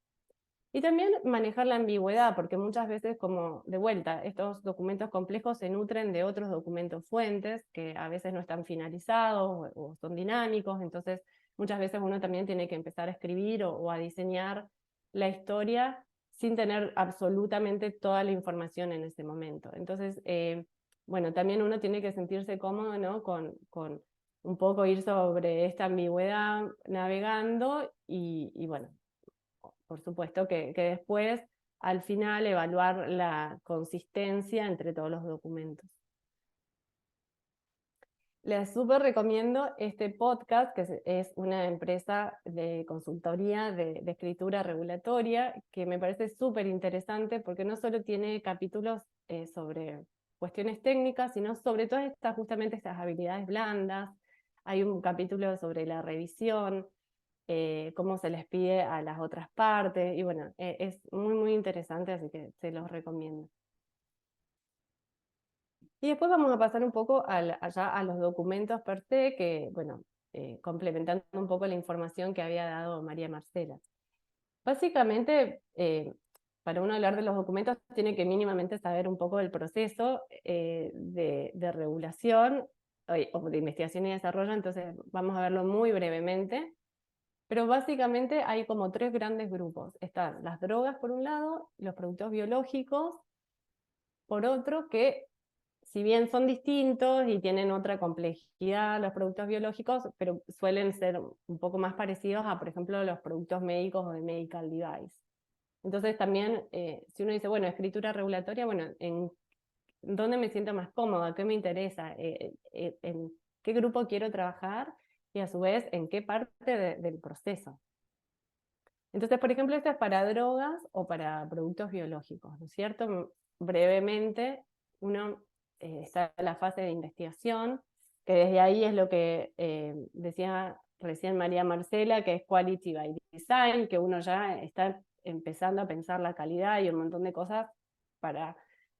Y también manejar la ambigüedad, porque muchas veces, como de vuelta, estos documentos complejos se nutren de otros documentos fuentes, que a veces no están finalizados o son dinámicos, entonces muchas veces uno también tiene que empezar a escribir o a diseñar la historia sin tener absolutamente toda la información en ese momento. Entonces, bueno, también uno tiene que sentirse cómodo, ¿no? con un poco ir sobre esta ambigüedad navegando y bueno, por supuesto que después, al final, evaluar la consistencia entre todos los documentos. Les súper recomiendo este podcast, que es una empresa de consultoría de escritura regulatoria, que me parece súper interesante porque no solo tiene capítulos sobre cuestiones técnicas, sino sobre todas justamente estas habilidades blandas. Hay un capítulo sobre la revisión, cómo se les pide a las otras partes, y bueno, es muy muy interesante, así que se los recomiendo. Y después vamos a pasar un poco allá a los documentos per se, que bueno, complementando un poco la información que había dado María Marcela. Básicamente, para uno hablar de los documentos tiene que mínimamente saber un poco del proceso de regulación o de investigación y desarrollo, entonces vamos a verlo muy brevemente. Pero básicamente hay como tres grandes grupos. Están las drogas por un lado, los productos biológicos por otro, que si bien son distintos y tienen otra complejidad los productos biológicos, pero suelen ser un poco más parecidos a, por ejemplo, los productos médicos o de medical device. Entonces también, si uno dice, bueno, escritura regulatoria, bueno, ¿en dónde me siento más cómoda? ¿Qué me interesa? ¿En qué grupo quiero trabajar? Y a su vez, ¿en qué parte del proceso? Entonces, por ejemplo, esto es para drogas o para productos biológicos, ¿no es cierto? Brevemente, uno está en la fase de investigación, que desde ahí es lo que decía recién María Marcela, que es Quality by Design, que uno ya está empezando a pensar la calidad y un montón de cosas para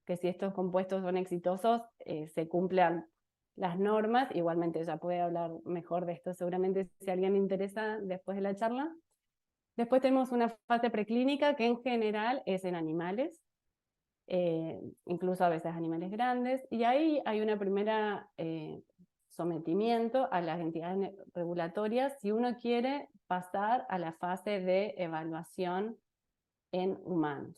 que si estos compuestos son exitosos, se cumplan las normas. Igualmente ella puede hablar mejor de esto seguramente si a alguien le interesa después de la charla. Después tenemos una fase preclínica que en general es en animales, incluso a veces animales grandes, y ahí hay una primera sometimiento a las entidades regulatorias si uno quiere pasar a la fase de evaluación en humanos,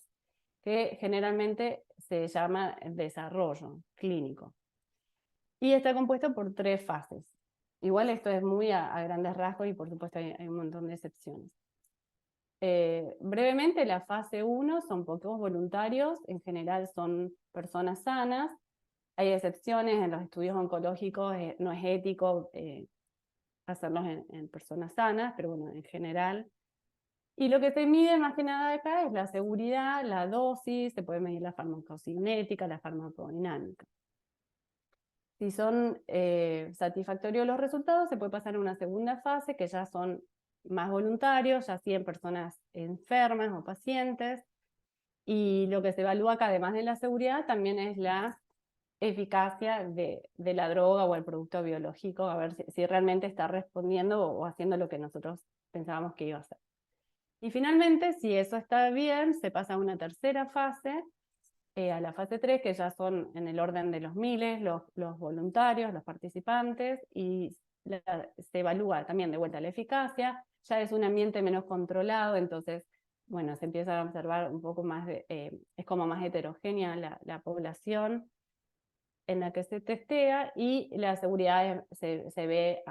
que generalmente se llama desarrollo clínico. Y está compuesto por 3 fases. Igual esto es muy a grandes rasgos y por supuesto hay un montón de excepciones. Brevemente, la fase 1 son pocos voluntarios, en general son personas sanas. Hay excepciones, en los estudios oncológicos no es ético hacerlos en personas sanas, pero bueno, en general. Y lo que se mide más que nada acá es la seguridad, la dosis, se puede medir la farmacocinética, la farmacodinámica. Si son satisfactorios los resultados, se puede pasar a una segunda fase, que ya son más voluntarios, ya sí en personas enfermas o pacientes. Y lo que se evalúa acá, además de la seguridad, también es la eficacia de la droga o el producto biológico, a ver si realmente está respondiendo o haciendo lo que nosotros pensábamos que iba a hacer. Y finalmente, si eso está bien, se pasa a una tercera fase, a la fase 3, que ya son en el orden de los miles, los voluntarios, los participantes, y se evalúa también de vuelta la eficacia. Ya es un ambiente menos controlado, entonces, bueno, se empieza a observar un poco más, es como más heterogénea la población en la que se testea, y la seguridad se ve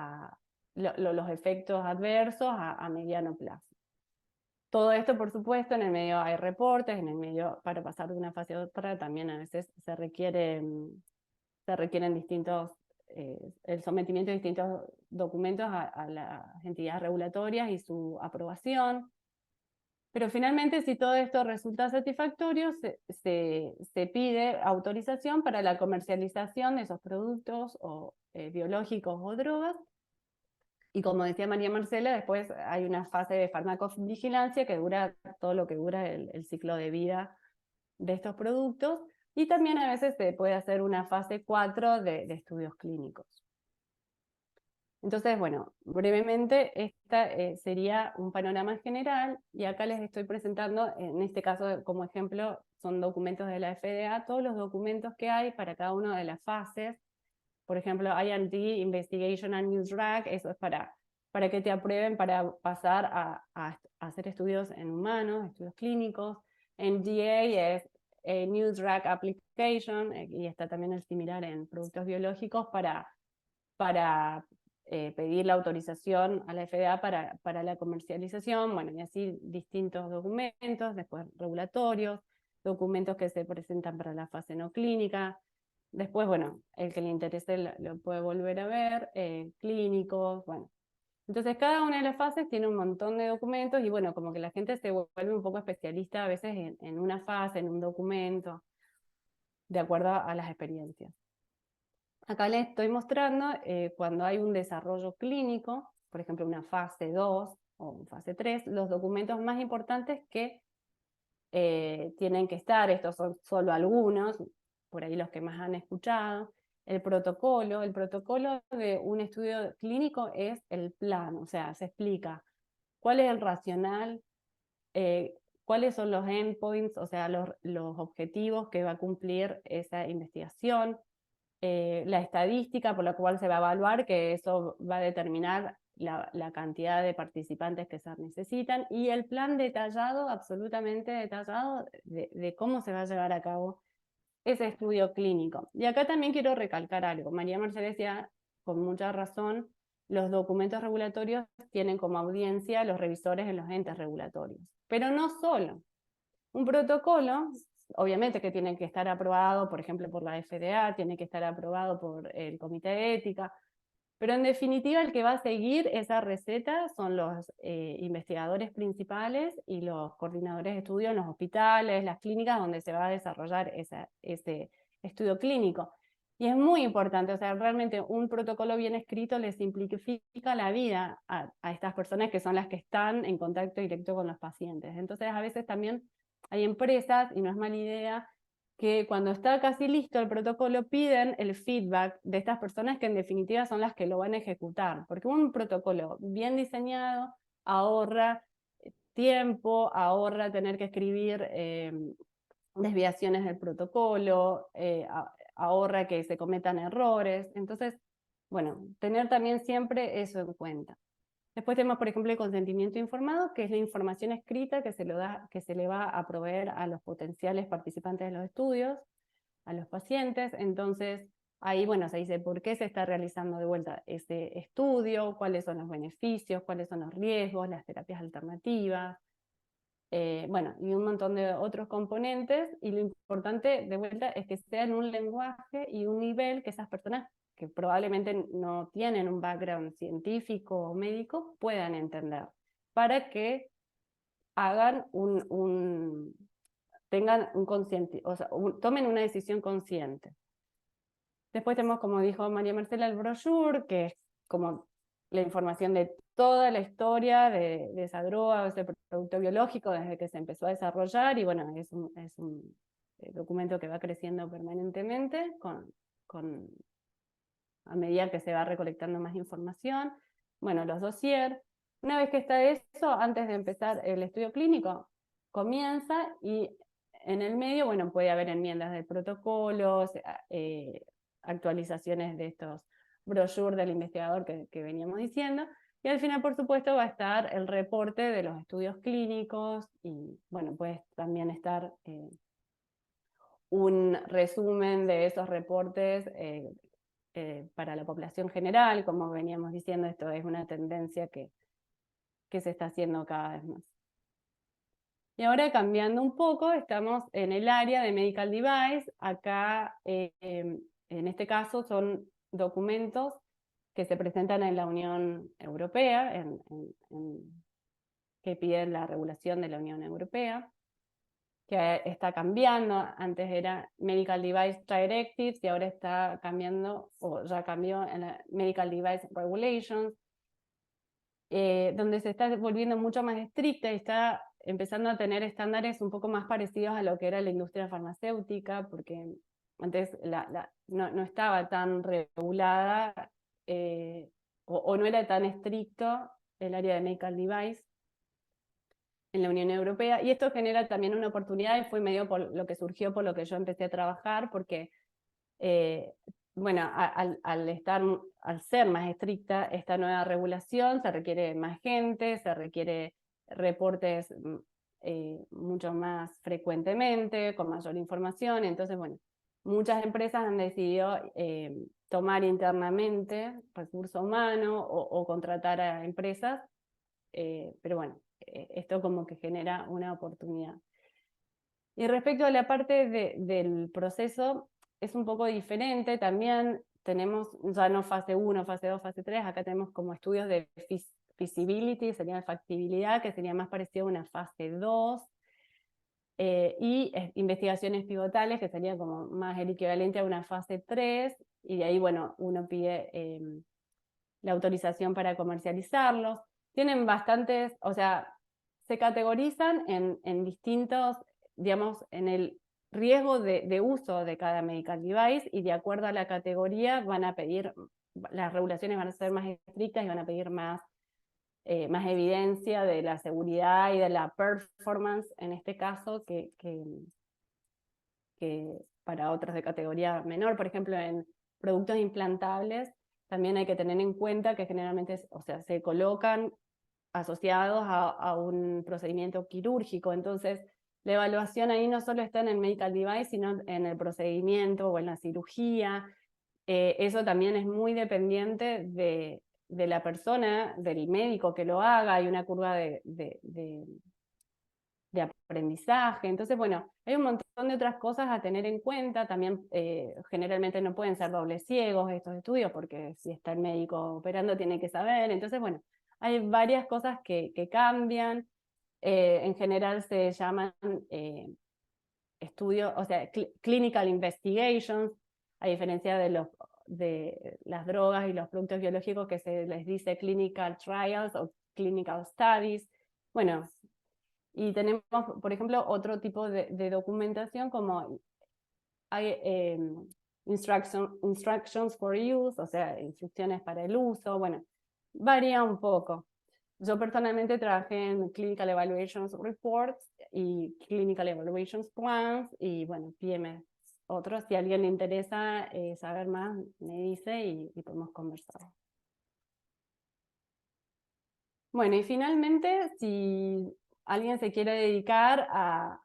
los efectos adversos a mediano plazo. Todo esto, por supuesto, en el medio hay reportes, en el medio, para pasar de una fase a otra, también a veces se requieren distintos, el sometimiento de distintos documentos a las entidades regulatorias y su aprobación. Pero finalmente, si todo esto resulta satisfactorio, se pide autorización para la comercialización de esos productos biológicos o drogas. Y como decía María Marcela, después hay una fase de farmacovigilancia que dura todo lo que dura el ciclo de vida de estos productos, y también a veces se puede hacer una fase 4 de estudios clínicos. Entonces, bueno, brevemente esta sería un panorama general, y acá les estoy presentando, en este caso como ejemplo, son documentos de la FDA, todos los documentos que hay para cada una de las fases. Por ejemplo, IND, Investigation and New Drug, eso es para que te aprueben para pasar a hacer estudios en humanos, estudios clínicos. NDA es New Drug Application, y está también el similar en productos biológicos para pedir la autorización a la FDA para la comercialización, bueno, y así distintos documentos, después regulatorios, documentos que se presentan para la fase no clínica. Después, bueno, el que le interese lo puede volver a ver, clínicos, bueno. Entonces cada una de las fases tiene un montón de documentos, y bueno, como que la gente se vuelve un poco especialista a veces en una fase, en un documento, de acuerdo a las experiencias. Acá les estoy mostrando cuando hay un desarrollo clínico, por ejemplo una fase 2 o fase 3, los documentos más importantes que tienen que estar, estos son solo algunos, por ahí los que más han escuchado. El protocolo de un estudio clínico es el plan, o sea, se explica cuál es el racional, cuáles son los endpoints, o sea, los objetivos que va a cumplir esa investigación, la estadística por la cual se va a evaluar, que eso va a determinar la cantidad de participantes que se necesitan, y el plan detallado, absolutamente detallado, de cómo se va a llevar a cabo ese estudio clínico. Y acá también quiero recalcar algo. María Mercedes decía, con mucha razón, los documentos regulatorios tienen como audiencia los revisores en los entes regulatorios. Pero no solo. Un protocolo, obviamente que tiene que estar aprobado, por ejemplo, por la FDA, tiene que estar aprobado por el Comité de Ética, pero en definitiva el que va a seguir esa receta son los investigadores principales y los coordinadores de estudio en los hospitales, las clínicas donde se va a desarrollar ese estudio clínico. Y es muy importante, o sea, realmente un protocolo bien escrito le simplifica la vida a estas personas que son las que están en contacto directo con los pacientes. Entonces a veces también hay empresas, y no es mala idea, que cuando está casi listo el protocolo piden el feedback de estas personas que en definitiva son las que lo van a ejecutar, porque un protocolo bien diseñado ahorra tiempo, ahorra tener que escribir desviaciones del protocolo, ahorra que se cometan errores. Entonces bueno, tener también siempre eso en cuenta. Después tenemos, por ejemplo, el consentimiento informado, que es la información escrita que se le va a proveer a los potenciales participantes de los estudios, a los pacientes. Entonces, ahí, bueno, se dice por qué se está realizando de vuelta ese estudio, cuáles son los beneficios, cuáles son los riesgos, las terapias alternativas, bueno, y un montón de otros componentes, y lo importante de vuelta es que sea en un lenguaje y un nivel que esas personas que probablemente no tienen un background científico o médico puedan entender, para que hagan tengan un consciente, o sea, tomen una decisión consciente. Después tenemos, como dijo María Marcela, el brochure, que es como la información de toda la historia de esa droga, de ese producto biológico, desde que se empezó a desarrollar, y bueno, es un documento que va creciendo permanentemente a medida que se va recolectando más información. Bueno, los dossiers. Una vez que está eso, antes de empezar el estudio clínico, comienza, y en el medio, bueno, puede haber enmiendas de protocolos, actualizaciones de estos brochures del investigador que veníamos diciendo, y al final, por supuesto, va a estar el reporte de los estudios clínicos, y bueno, puede también estar un resumen de esos reportes para la población general. Como veníamos diciendo, esto es una tendencia que se está haciendo cada vez más. Y ahora, cambiando un poco, estamos en el área de medical device. Acá, en este caso, son documentos que se presentan en la Unión Europea, que piden la regulación de la Unión Europea, que está cambiando. Antes era Medical Device Directives, y ahora está cambiando, o ya cambió, en la Medical Device Regulations, donde se está volviendo mucho más estricta y está empezando a tener estándares un poco más parecidos a lo que era la industria farmacéutica, porque antes no estaba tan regulada, o no era tan estricto el área de medical device en la Unión Europea, y esto genera también una oportunidad, y fue medio por lo que surgió, por lo que yo empecé a trabajar, porque bueno, al ser más estricta esta nueva regulación, se requiere más gente, se requiere reportes mucho más frecuentemente, con mayor información. Entonces, bueno, muchas empresas han decidido tomar internamente recurso humano o contratar a empresas, pero bueno, esto como que genera una oportunidad. Y respecto a la parte del proceso, es un poco diferente. También tenemos ya no fase 1, fase 2, fase 3, acá tenemos como estudios de feasibility, sería de factibilidad, que sería más parecido a una fase 2, y investigaciones pivotales, que sería como más el equivalente a una fase 3, y de ahí, bueno, uno pide la autorización para comercializarlos. Tienen bastantes, o sea, se categorizan en distintos, digamos, en el riesgo de uso de cada medical device, y de acuerdo a la categoría van a pedir, las regulaciones van a ser más estrictas y van a pedir más evidencia de la seguridad y de la performance, en este caso, que para otros de categoría menor. Por ejemplo, en productos implantables también hay que tener en cuenta que generalmente, o sea, se colocan asociados a un procedimiento quirúrgico. Entonces, la evaluación ahí no solo está en el medical device, sino en el procedimiento o en la cirugía. Eso también es muy dependiente de la persona, del médico que lo haga. Hay una curva de aprendizaje. Entonces, bueno, hay un montón de otras cosas a tener en cuenta. También generalmente no pueden ser dobles ciegos estos estudios, porque si está el médico operando tiene que saber. Entonces, bueno, hay varias cosas que cambian. En general se llaman estudios, o sea, clinical investigations, a diferencia de las drogas y los productos biológicos, que se les dice clinical trials o clinical studies. Bueno, y tenemos, por ejemplo, otro tipo de documentación, como hay instructions for use, o sea, instrucciones para el uso. Bueno, varía un poco. Yo personalmente trabajé en Clinical Evaluations Reports y Clinical Evaluations Plans, y bueno, PMS otros, si a alguien le interesa saber más, me dice y podemos conversar. Bueno, y finalmente, si alguien se quiere dedicar a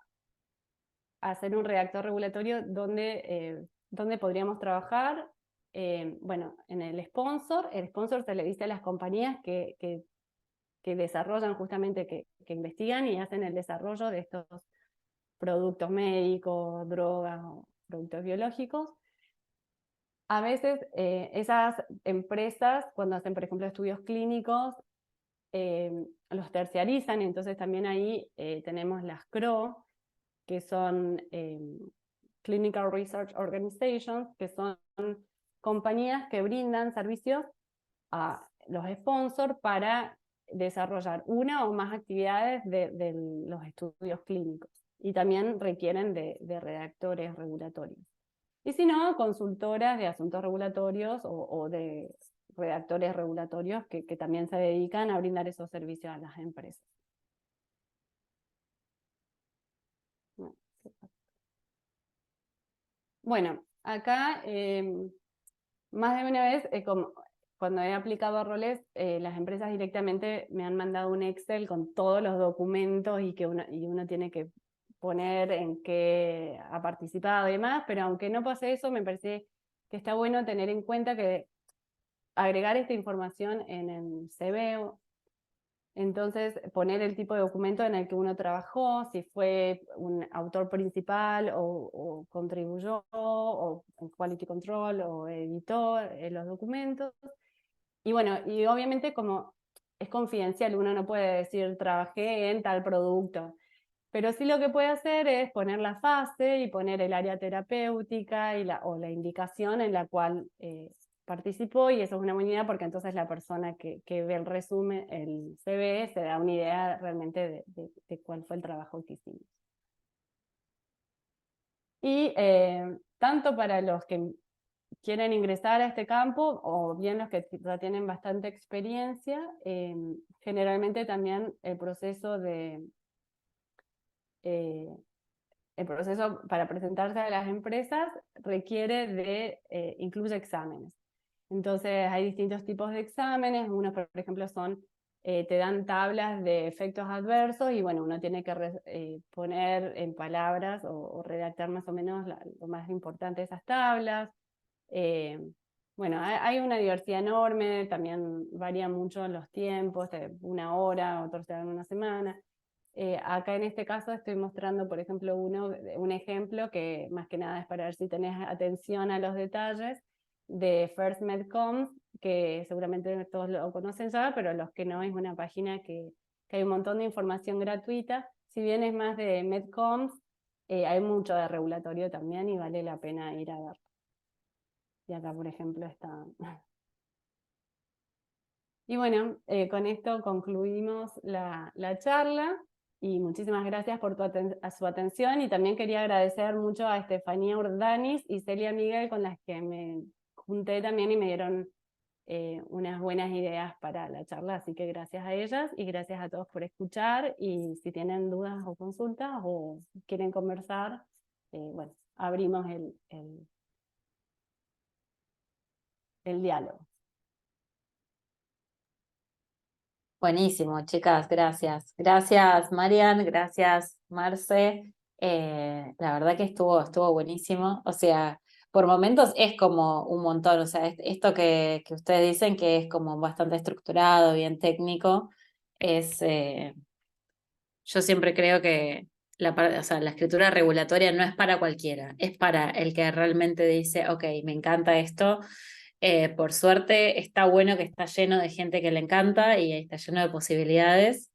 hacer un redactor regulatorio, ¿dónde podríamos trabajar? Bueno, en el sponsor se le dice a las compañías que desarrollan justamente, que investigan y hacen el desarrollo de estos productos médicos, drogas o productos biológicos. A veces esas empresas, cuando hacen, por ejemplo, estudios clínicos, los terciarizan, y entonces también ahí tenemos las CRO, que son Clinical Research Organizations, que son compañías que brindan servicios a los sponsors para desarrollar una o más actividades de los estudios clínicos, y también requieren de redactores regulatorios. Y si no, consultoras de asuntos regulatorios o de redactores regulatorios que también se dedican a brindar esos servicios a las empresas. Bueno, acá más de una vez, cuando he aplicado roles, las empresas directamente me han mandado un Excel con todos los documentos y uno tiene que poner en qué ha participado y demás, pero aunque no pase eso, me parece que está bueno tener en cuenta que agregar esta información en el CV, entonces poner el tipo de documento en el que uno trabajó, si fue un autor principal o contribuyó, o en quality control, o editó los documentos. Y bueno, y obviamente como es confidencial, uno no puede decir trabajé en tal producto, pero sí lo que puede hacer es poner la fase y poner el área terapéutica o la indicación en la cual participó, y eso es una buena idea porque entonces la persona que ve el resumen, el CV, se da una idea realmente de cuál fue el trabajo que hicimos. Y tanto para los que quieren ingresar a este campo, o bien los que ya tienen bastante experiencia, generalmente también el proceso para presentarse a las empresas incluye exámenes. Entonces hay distintos tipos de exámenes, unos por ejemplo te dan tablas de efectos adversos, y bueno, uno tiene que poner en palabras o redactar más o menos lo más importante de esas tablas. Bueno, hay una diversidad enorme, también varía mucho los tiempos, de una hora, otros te dan una semana. Acá en este caso estoy mostrando, por ejemplo, un ejemplo que más que nada es para ver si tenés atención a los detalles, de First Medcoms, que seguramente todos lo conocen ya, pero los que no, es una página que hay un montón de información gratuita. Si bien es más de Medcoms, hay mucho de regulatorio también y vale la pena ir a ver. Y acá, por ejemplo, está. Y bueno, con esto concluimos la charla, y muchísimas gracias por su atención, y también quería agradecer mucho a Estefanía Urdanis y Celia Miguel, con las que me junté también y me dieron unas buenas ideas para la charla, así que gracias a ellas y gracias a todos por escuchar, y si tienen dudas o consultas o quieren conversar, bueno, abrimos el diálogo. Buenísimo, chicas, gracias. Gracias, Marian, gracias, Marce. La verdad que estuvo buenísimo. O sea, por momentos es como un montón. O sea, esto que ustedes dicen que es como bastante estructurado, bien técnico, yo siempre creo que o sea, la escritura regulatoria no es para cualquiera, es para el que realmente dice, ok, me encanta esto. Por suerte está bueno que está lleno de gente que le encanta y está lleno de posibilidades.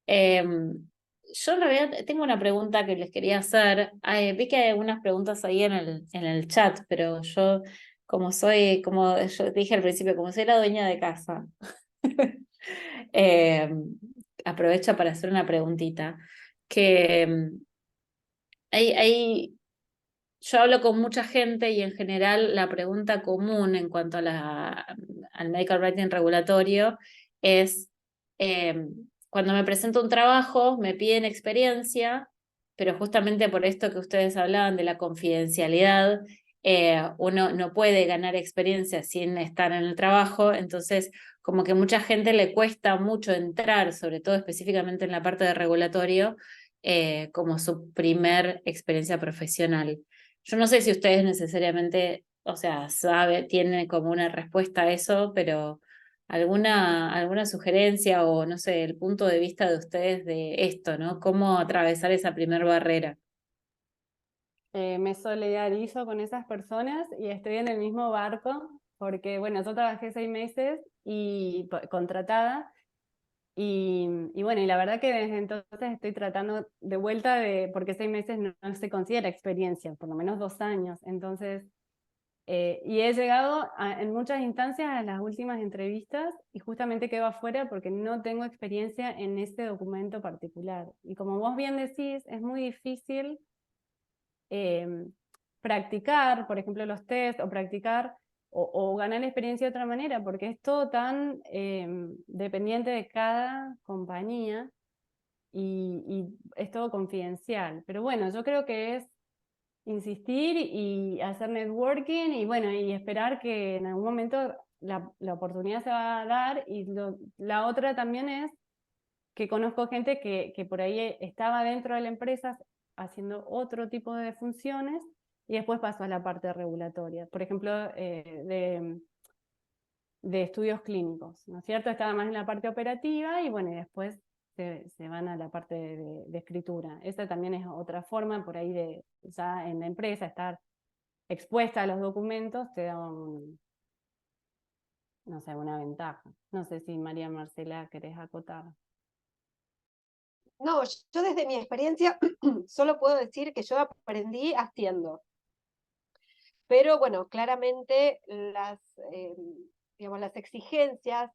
Yo en realidad tengo una pregunta que les quería hacer. Vi que hay algunas preguntas ahí en el chat, pero yo, como yo dije al principio, como soy la dueña de casa, aprovecho para hacer una preguntita. Que yo hablo con mucha gente y en general la pregunta común en cuanto al medical writing regulatorio es, cuando me presento un trabajo me piden experiencia, pero justamente por esto que ustedes hablaban de la confidencialidad, uno no puede ganar experiencia sin estar en el trabajo, entonces como que mucha gente le cuesta mucho entrar, sobre todo específicamente en la parte de regulatorio, como su primer experiencia profesional. Yo no sé si ustedes necesariamente, o sea, tienen como una respuesta a eso, pero alguna sugerencia o no sé, el punto de vista de ustedes de esto, ¿no? ¿Cómo atravesar esa primer barrera? Me solidarizo con esas personas y estoy en el mismo barco, porque bueno, yo trabajé 6 meses y contratada, y bueno, y la verdad que desde entonces estoy tratando de vuelta porque 6 meses no se considera experiencia, por lo menos 2 años, entonces, y he llegado en muchas instancias a las últimas entrevistas y justamente quedo afuera porque no tengo experiencia en este documento particular. Y como vos bien decís, es muy difícil practicar, por ejemplo, los test o practicar o ganar experiencia de otra manera, porque es todo tan dependiente de cada compañía y es todo confidencial. Pero bueno, yo creo que es insistir y hacer networking y bueno, y esperar que en algún momento la oportunidad se va a dar. Y la otra también es que conozco gente que por ahí estaba dentro de la empresa haciendo otro tipo de funciones y después pasó a la parte regulatoria, por ejemplo, de estudios clínicos, ¿no es cierto? Estaba más en la parte operativa y bueno, y después se van a la parte de escritura. Esa también es otra forma por ahí de, ya en la empresa, estar expuesta a los documentos te da no sé, una ventaja. No sé si María Marcela querés acotar. No, yo desde mi experiencia solo puedo decir que yo aprendí haciendo. Pero bueno, claramente digamos, las exigencias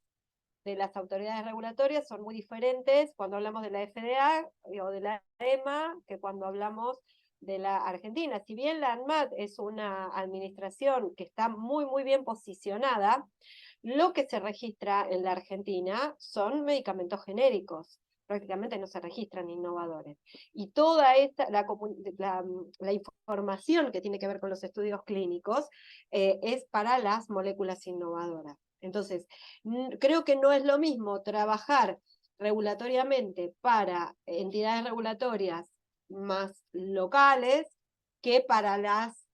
de las autoridades regulatorias son muy diferentes cuando hablamos de la FDA o de la EMA que cuando hablamos de la Argentina. Si bien la ANMAT es una administración que está muy bien posicionada, lo que se registra en la Argentina son medicamentos genéricos. Prácticamente no se registran innovadores. Y toda la información que tiene que ver con los estudios clínicos es para las moléculas innovadoras. Entonces, creo que no es lo mismo trabajar regulatoriamente para entidades regulatorias más locales que para las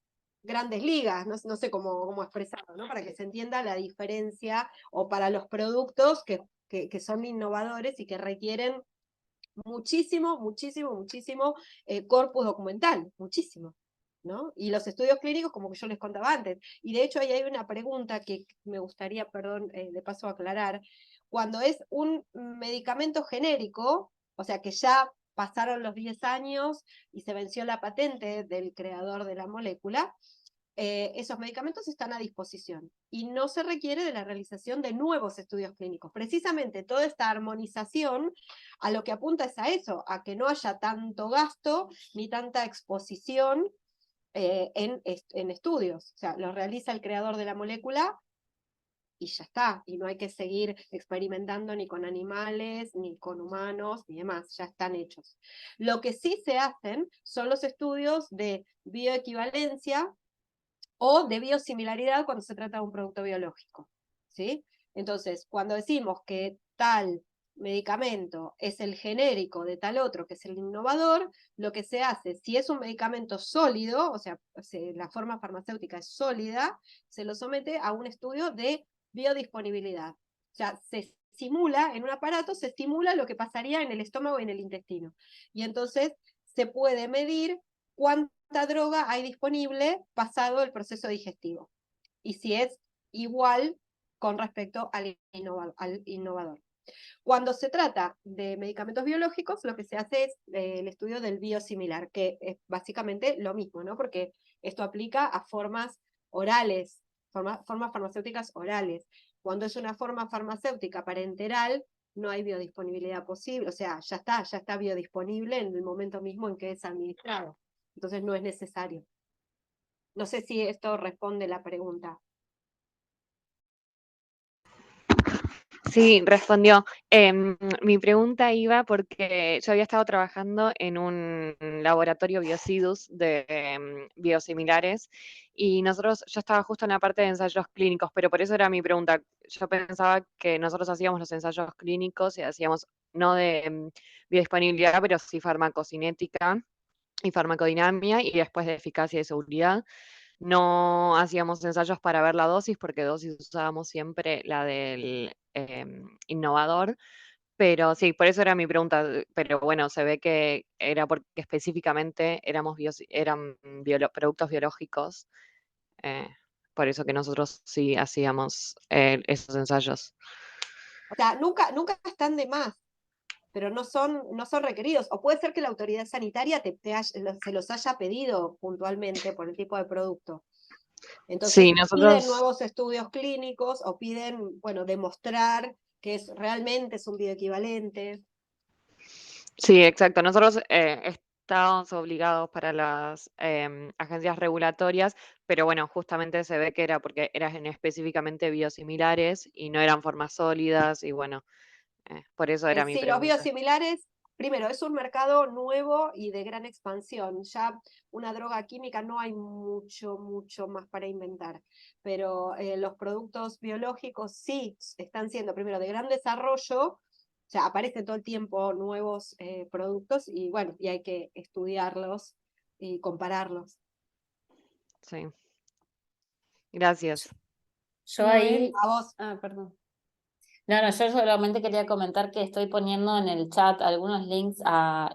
grandes ligas, no sé cómo expresarlo, ¿no? Para que se entienda la diferencia, o para los productos que son innovadores y que requieren muchísimo corpus documental, muchísimo, ¿no? Y los estudios clínicos, como que yo les contaba antes. Y de hecho ahí hay una pregunta que me gustaría, perdón, de paso aclarar. Cuando es un medicamento genérico, o sea que ya pasaron los 10 años y se venció la patente del creador de la molécula, esos medicamentos están a disposición y no se requiere de la realización de nuevos estudios clínicos. Precisamente toda esta armonización a lo que apunta es a eso, a que no haya tanto gasto ni tanta exposición en estudios. O sea, lo realiza el creador de la molécula y ya está, y no hay que seguir experimentando ni con animales, ni con humanos, ni demás, ya están hechos. Lo que sí se hacen son los estudios de bioequivalencia o de biosimilaridad cuando se trata de un producto biológico, ¿sí? Entonces, cuando decimos que tal medicamento es el genérico de tal otro que es el innovador, lo que se hace, si es un medicamento sólido, o sea, la forma farmacéutica es sólida, se lo somete a un estudio de biodisponibilidad. O sea, se simula en un aparato, se estimula lo que pasaría en el estómago y en el intestino. Y entonces se puede medir cuánta droga hay disponible pasado el proceso digestivo y si es igual con respecto al innovador. Cuando se trata de medicamentos biológicos, lo que se hace es el estudio del biosimilar, que es básicamente lo mismo, ¿no? Porque esto aplica a formas orales, formas farmacéuticas orales. Cuando es una forma farmacéutica parenteral, no hay biodisponibilidad posible, o sea, ya está biodisponible en el momento mismo en que es administrado. Entonces no es necesario. No sé si esto responde la pregunta. Sí, respondió. Mi pregunta iba porque yo había estado trabajando en un laboratorio Biocidus de biosimilares y yo estaba justo en la parte de ensayos clínicos, pero por eso era mi pregunta. Yo pensaba que nosotros hacíamos los ensayos clínicos y hacíamos no de biodisponibilidad, pero sí farmacocinética y farmacodinamia y después de eficacia y seguridad. No hacíamos ensayos para ver la dosis, porque dosis usábamos siempre la del innovador, pero sí, por eso era mi pregunta, pero bueno, se ve que era porque específicamente eran productos biológicos, eh, por eso que nosotros sí hacíamos esos ensayos. O sea, nunca están de más, pero no son requeridos. O puede ser que la autoridad sanitaria se los haya pedido puntualmente por el tipo de producto. Entonces, Sí, piden nosotros, nuevos estudios clínicos o piden, bueno, demostrar que realmente es un bioequivalente. sí, exacto, nosotros estábamos obligados para las agencias regulatorias, pero bueno, justamente se ve que era porque eran específicamente biosimilares y no eran formas sólidas y bueno, por eso era mi Sí, los pregunta. biosimilares, primero, es un mercado nuevo y de gran expansión. Ya una droga química no hay mucho más para inventar, pero los productos biológicos sí están siendo, primero, de gran desarrollo, o sea, aparecen todo el tiempo nuevos productos y bueno, y hay que estudiarlos y compararlos. Sí, gracias. Yo Noel, ahí, A vos. perdón. no, yo solamente quería comentar que estoy poniendo en el chat algunos links a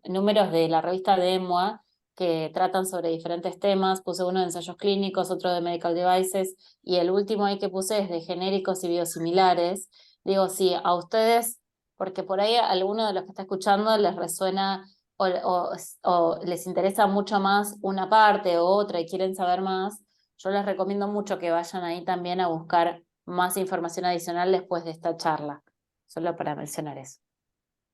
números de la revista de EMUA que tratan sobre diferentes temas. Puse uno de ensayos clínicos, otro de medical devices y el último ahí que puse es de genéricos y biosimilares. Digo, sí, a ustedes, porque por ahí a alguno de los que está escuchando les resuena o les interesa mucho más una parte u otra y quieren saber más, yo les recomiendo mucho que vayan ahí también a buscar más información adicional después de esta charla, solo para mencionar eso.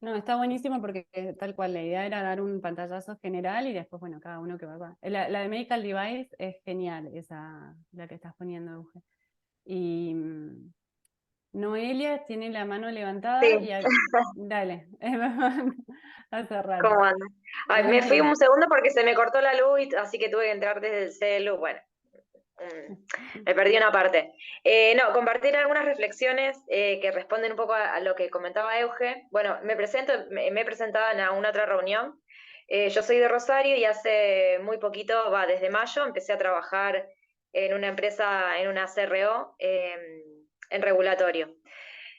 No, está buenísimo porque tal cual, la idea era dar un pantallazo general y después, bueno, cada uno que va. La de Medical Device es genial, esa, la que estás poniendo, Euge. Y Noelia tiene la mano levantada Sí, y dale, hace rato. ¿cómo andas? Ay, me fui un segundo porque se me cortó la luz, así que tuve que entrar desde el celu. Bueno, me perdí una parte. No, compartir algunas reflexiones que responden un poco a lo que comentaba Euge. Bueno, me he presentado en una otra reunión. Yo soy de Rosario y hace muy poquito, desde mayo, empecé a trabajar en una empresa, en una CRO, en regulatorio.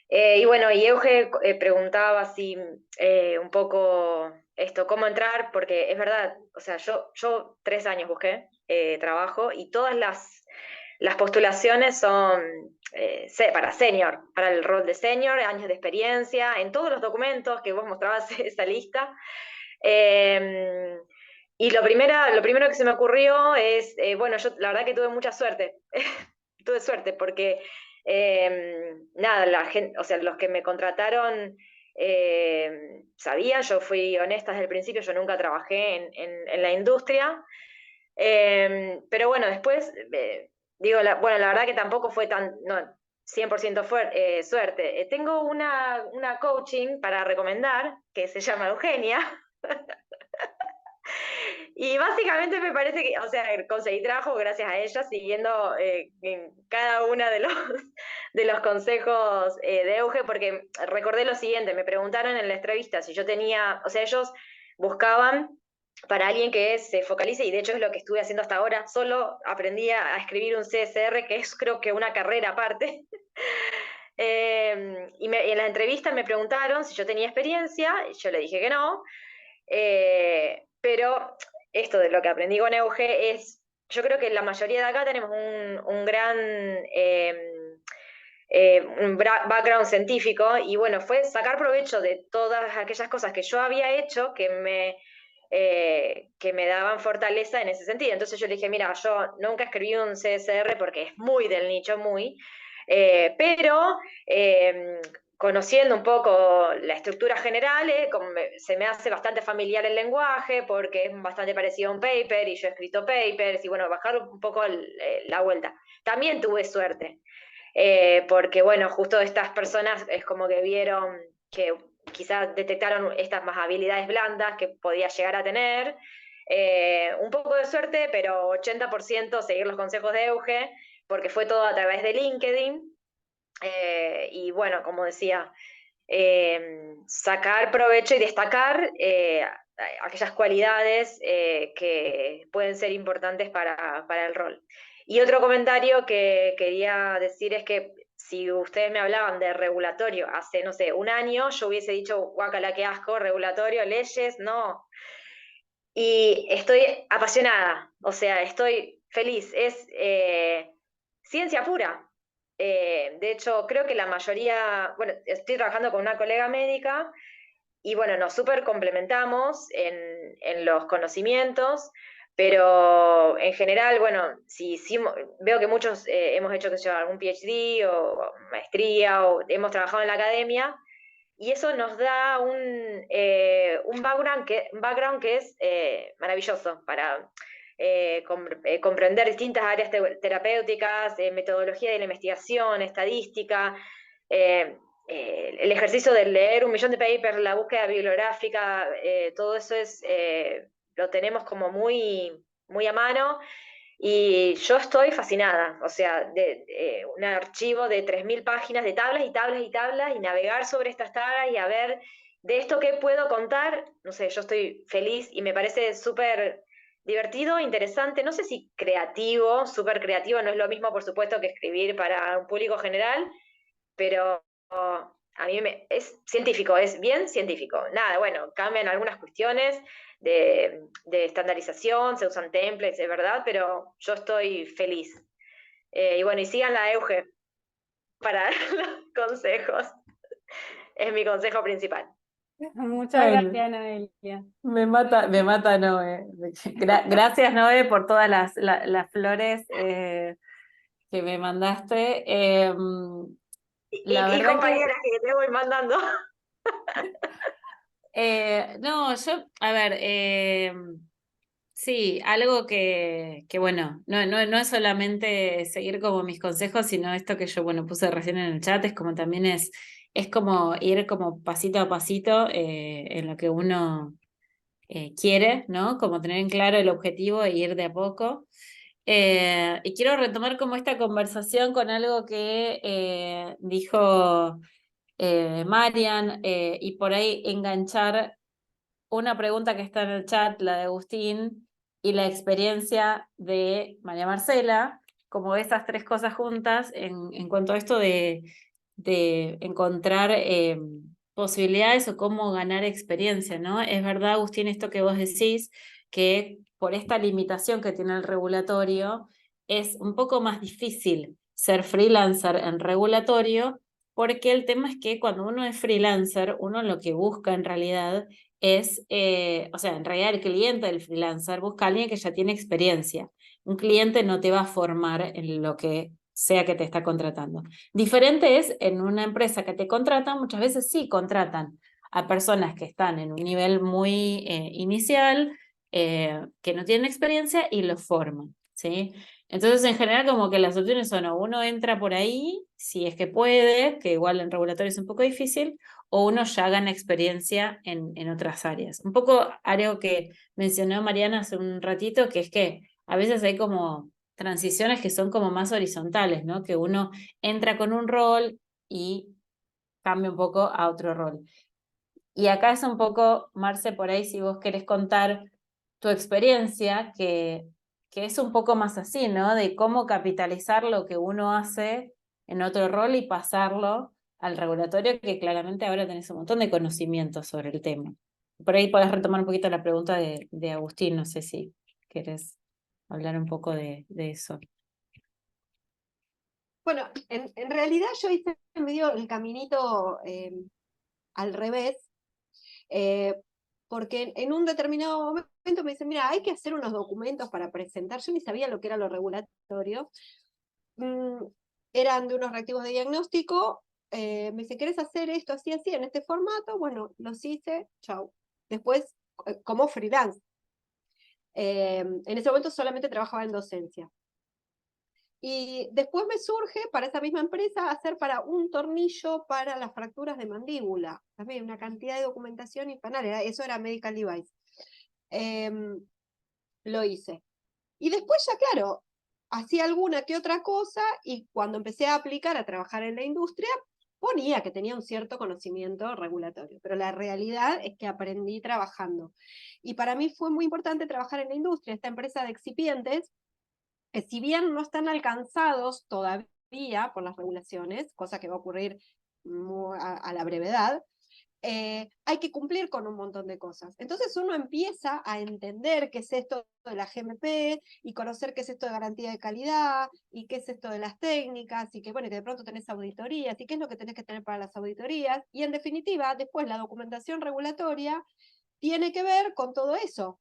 Y bueno, y Euge preguntaba si un poco esto, cómo entrar, porque es verdad, o sea, yo 3 años busqué trabajo y todas las postulaciones son para senior, para el rol de senior, años de experiencia, en todos los documentos que vos mostrabas esa lista. Eh, y lo primero que se me ocurrió es, bueno, yo la verdad que tuve mucha suerte, tuve suerte porque nada, la gente, o sea, los que me contrataron sabían, yo fui honesta desde el principio, yo nunca trabajé en la industria, pero bueno, después, digo, bueno, la verdad que tampoco fue tan, no, 100% suerte. Tengo una coaching para recomendar que se llama Eugenia. Y básicamente me parece que, o sea, conseguí trabajo gracias a ella, siguiendo en cada uno de los consejos de Euge, porque recordé lo siguiente, me preguntaron en la entrevista si yo tenía, o sea, ellos buscaban para alguien que se focalice, y de hecho es lo que estuve haciendo hasta ahora, solo aprendí a escribir un CSR, que es creo que una carrera aparte. Y en la entrevista me preguntaron si yo tenía experiencia, y yo le dije que no, pero esto de lo que aprendí con Euge es, yo creo que la mayoría de acá tenemos un gran background científico y bueno, fue sacar provecho de todas aquellas cosas que yo había hecho que me daban fortaleza en ese sentido. Entonces yo le dije, mira, yo nunca escribí un CSR porque es muy del nicho, pero conociendo un poco la estructura general, se me hace bastante familiar el lenguaje porque es bastante parecido a un paper y yo he escrito papers y bueno, bajar un poco la vuelta. También tuve suerte. porque bueno, justo estas personas es como que vieron que quizás detectaron estas más habilidades blandas que podía llegar a tener. Un poco de suerte, pero 80% seguir los consejos de Euge, porque fue todo a través de LinkedIn. Y bueno, como decía, sacar provecho y destacar aquellas cualidades que pueden ser importantes para el rol. Y otro comentario que quería decir es que si ustedes me hablaban de regulatorio hace, no sé, un año, yo hubiese dicho, guacala, qué asco, regulatorio, leyes, no. Y estoy apasionada, o sea, estoy feliz, es ciencia pura. De hecho, creo que la mayoría, bueno, estoy trabajando con una colega médica y bueno, nos súper complementamos en los conocimientos, pero en general, bueno, si veo que muchos hemos hecho que sea algún PhD o maestría o hemos trabajado en la academia, y eso nos da un background que es maravilloso para comprender distintas áreas terapéuticas, metodología de la investigación, estadística, el ejercicio de leer 1 millón de papers, la búsqueda bibliográfica, todo eso lo tenemos como muy a mano. Y yo estoy fascinada, o sea, un archivo de 3.000 páginas de tablas y tablas y tablas y navegar sobre estas tablas y a ver de esto qué puedo contar, no sé, yo estoy feliz y me parece súper divertido, interesante, no sé si creativo, súper creativo, no es lo mismo por supuesto que escribir para un público general, pero a mí es científico, es bien científico. Nada, bueno, cambian algunas cuestiones de estandarización, se usan templates, es verdad, pero yo estoy feliz. Y bueno, y sigan la Euge para los consejos. Es mi consejo principal. Muchas Ay, gracias, Noelia. me mata Noé. Gracias, Noé, por todas las flores que me mandaste. La Y verdad que compañeras que te voy mandando. no, yo, a ver, sí, algo que bueno, no es solamente seguir como mis consejos, sino esto que yo, bueno, puse recién en el chat, es como también es como ir como pasito a pasito en lo que uno quiere, ¿no? Como tener en claro el objetivo e ir de a poco. Y quiero retomar como esta conversación con algo que dijo Marian y por ahí enganchar una pregunta que está en el chat, la de Agustín, y la experiencia de María Marcela, como esas tres cosas juntas en cuanto a esto de encontrar posibilidades o cómo ganar experiencia, ¿no? Es verdad, Agustín, esto que vos decís, que por esta limitación que tiene el regulatorio, es un poco más difícil ser freelancer en regulatorio, porque el tema es que cuando uno es freelancer, uno lo que busca en realidad es, o sea, en realidad el cliente del freelancer busca a alguien que ya tiene experiencia. Un cliente no te va a formar en lo que sea que te está contratando. Diferente es en una empresa que te contratan, muchas veces sí contratan a personas que están en un nivel muy inicial, que no tienen experiencia y los forman, ¿sí? Entonces, en general, como que las opciones son o uno entra por ahí, si es que puede, que igual en regulatorio es un poco difícil, o uno ya gana experiencia en otras áreas. Un poco algo que mencionó Mariana hace un ratito, que es que a veces hay como transiciones que son como más horizontales, ¿no? Que uno entra con un rol y cambia un poco a otro rol. Y acá es un poco, Marce, por ahí si vos querés contar tu experiencia, que es un poco más así, ¿no? De cómo capitalizar lo que uno hace en otro rol y pasarlo al regulatorio, que claramente ahora tenés un montón de conocimientos sobre el tema. Por ahí podés retomar un poquito la pregunta de Agustín, no sé si querés hablar un poco de eso. Bueno, en realidad yo hice medio el caminito al revés, eh, porque en un determinado momento me dicen, mira, hay que hacer unos documentos para presentar. Yo ni sabía lo que era lo regulatorio. Eran de unos reactivos de diagnóstico. Me dice, ¿querés hacer esto así, así, en este formato? Bueno, los hice, chau. Después, como freelance. En ese momento solamente trabajaba en docencia. Y después me surge para esa misma empresa hacer para un tornillo para las fracturas de mandíbula. También una cantidad de documentación infernal, eso era medical device. Lo hice. Y después ya, claro, hacía alguna que otra cosa y cuando empecé a aplicar a trabajar en la industria, ponía que tenía un cierto conocimiento regulatorio, pero la realidad es que aprendí trabajando. Y para mí fue muy importante trabajar en la industria, esta empresa de excipientes, que si bien no están alcanzados todavía por las regulaciones, cosa que va a ocurrir a la brevedad, hay que cumplir con un montón de cosas. Entonces uno empieza a entender qué es esto de la GMP y conocer qué es esto de garantía de calidad y qué es esto de las técnicas y que, bueno, que de pronto tenés auditorías y qué es lo que tenés que tener para las auditorías. Y en definitiva, después la documentación regulatoria tiene que ver con todo eso,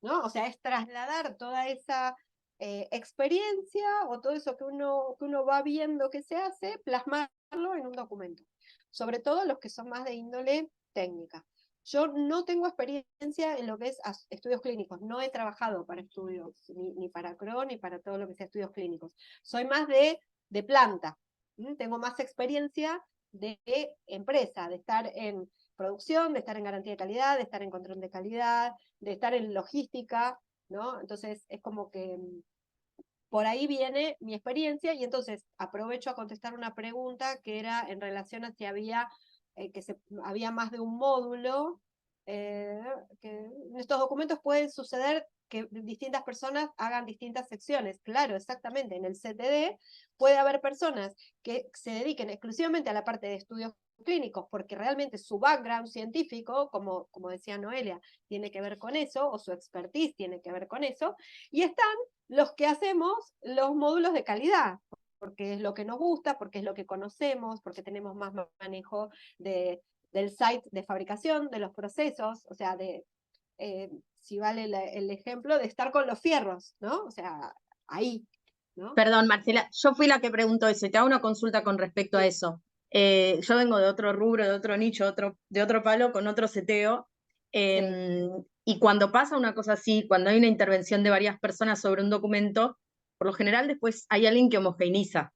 ¿no? O sea, es trasladar toda esa experiencia o todo eso que uno va viendo que se hace, plasmarlo en un documento. Sobre todo los que son más de índole técnica. Yo no tengo experiencia en lo que es estudios clínicos, no he trabajado para estudios, ni para CRO, ni para todo lo que sea estudios clínicos. Soy más de planta, tengo más experiencia de empresa, de estar en producción, de estar en garantía de calidad, de estar en control de calidad, de estar en logística, ¿no? Entonces es como que por ahí viene mi experiencia y entonces aprovecho a contestar una pregunta que era en relación a si había, había más de un módulo, que en estos documentos pueden suceder que distintas personas hagan distintas secciones. Claro, exactamente, en el CTD puede haber personas que se dediquen exclusivamente a la parte de estudios clínicos, porque realmente su background científico, como decía Noelia, tiene que ver con eso, o su expertise tiene que ver con eso, y están los que hacemos los módulos de calidad, porque es lo que nos gusta, porque es lo que conocemos, porque tenemos más manejo del site de fabricación, de los procesos, o sea, si vale el ejemplo, de estar con los fierros, ¿no? O sea, ahí, ¿no? Perdón, Marcela, yo fui la que preguntó eso y te hago una consulta con respecto a eso. Yo vengo de otro rubro, de otro nicho, de otro palo, con otro seteo. Y cuando pasa una cosa así, cuando hay una intervención de varias personas sobre un documento, por lo general después hay alguien que homogeneiza.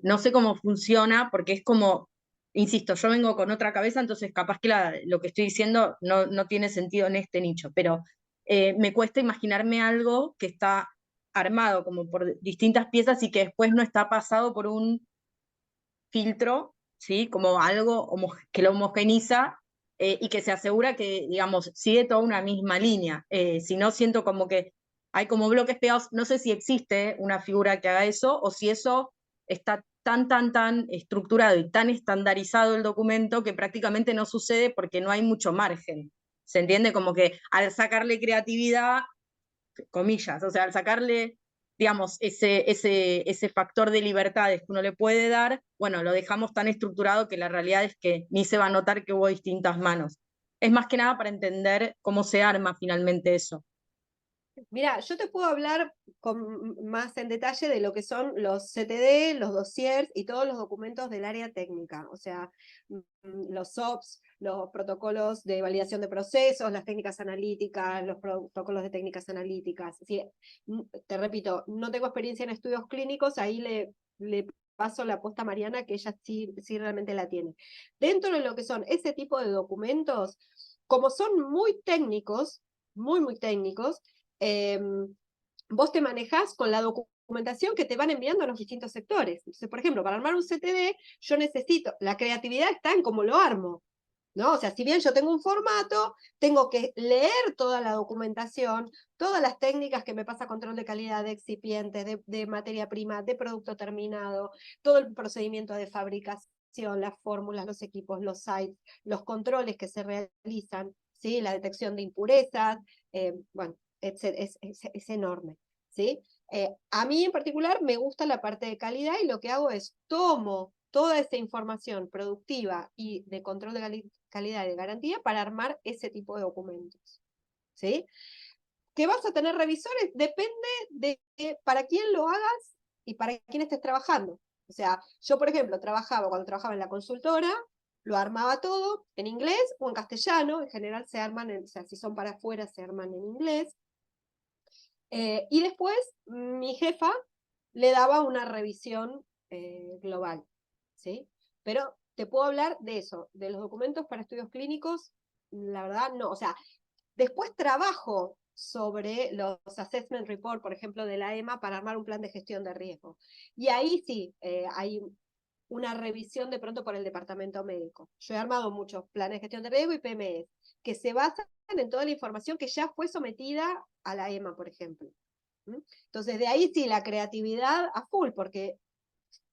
No sé cómo funciona, porque es como, insisto, yo vengo con otra cabeza, entonces capaz que lo que estoy diciendo no tiene sentido en este nicho, pero me cuesta imaginarme algo que está armado como por distintas piezas y que después no está pasado por un filtro, ¿sí? Como algo que lo homogeniza y que se asegura que, digamos, sigue toda una misma línea. Si no, siento como que hay como bloques pegados. No sé si existe una figura que haga eso o si eso está tan estructurado y tan estandarizado el documento que prácticamente no sucede porque no hay mucho margen. ¿Se entiende? Como que al sacarle creatividad, comillas, o sea, al sacarle, digamos, ese factor de libertades que uno le puede dar, bueno, lo dejamos tan estructurado que la realidad es que ni se va a notar que hubo distintas manos. Es más que nada para entender cómo se arma finalmente eso. Mira, yo te puedo hablar más en detalle de lo que son los CTD, los dossiers y todos los documentos del área técnica, o sea, los SOPs, los protocolos de validación de procesos, las técnicas analíticas, los protocolos de técnicas analíticas. Sí, te repito, no tengo experiencia en estudios clínicos, ahí le paso la posta a Mariana, que ella sí realmente la tiene. Dentro de lo que son ese tipo de documentos, como son muy técnicos, muy técnicos, vos te manejás con la documentación que te van enviando a los distintos sectores. Entonces, por ejemplo, para armar un CTD, yo necesito, la creatividad está en cómo lo armo, ¿no? O sea, si bien yo tengo un formato, tengo que leer toda la documentación, todas las técnicas que me pasa control de calidad de excipientes, de materia prima, de producto terminado, todo el procedimiento de fabricación, las fórmulas, los equipos, los sites, los controles que se realizan, ¿sí? La detección de impurezas, bueno, es enorme, ¿sí? A mí en particular me gusta la parte de calidad y lo que hago es tomo toda esa información productiva y de control de calidad y de garantía para armar ese tipo de documentos, ¿sí? ¿Que vas a tener revisores? Depende de para quién lo hagas y para quién estés trabajando. O sea, yo por ejemplo cuando trabajaba en la consultora, lo armaba todo en inglés o en castellano, en general se arman, o sea, si son para afuera se arman en inglés. Y después mi jefa le daba una revisión global, ¿sí? Pero te puedo hablar de eso, de los documentos para estudios clínicos, la verdad no, o sea, después trabajo sobre los assessment report, por ejemplo, de la EMA para armar un plan de gestión de riesgo. Y ahí sí, hay una revisión de pronto por el departamento médico. Yo he armado muchos planes de gestión de riesgo y PMS, que se basan en toda la información que ya fue sometida a la EMA, por ejemplo. Entonces, de ahí sí, la creatividad a full, porque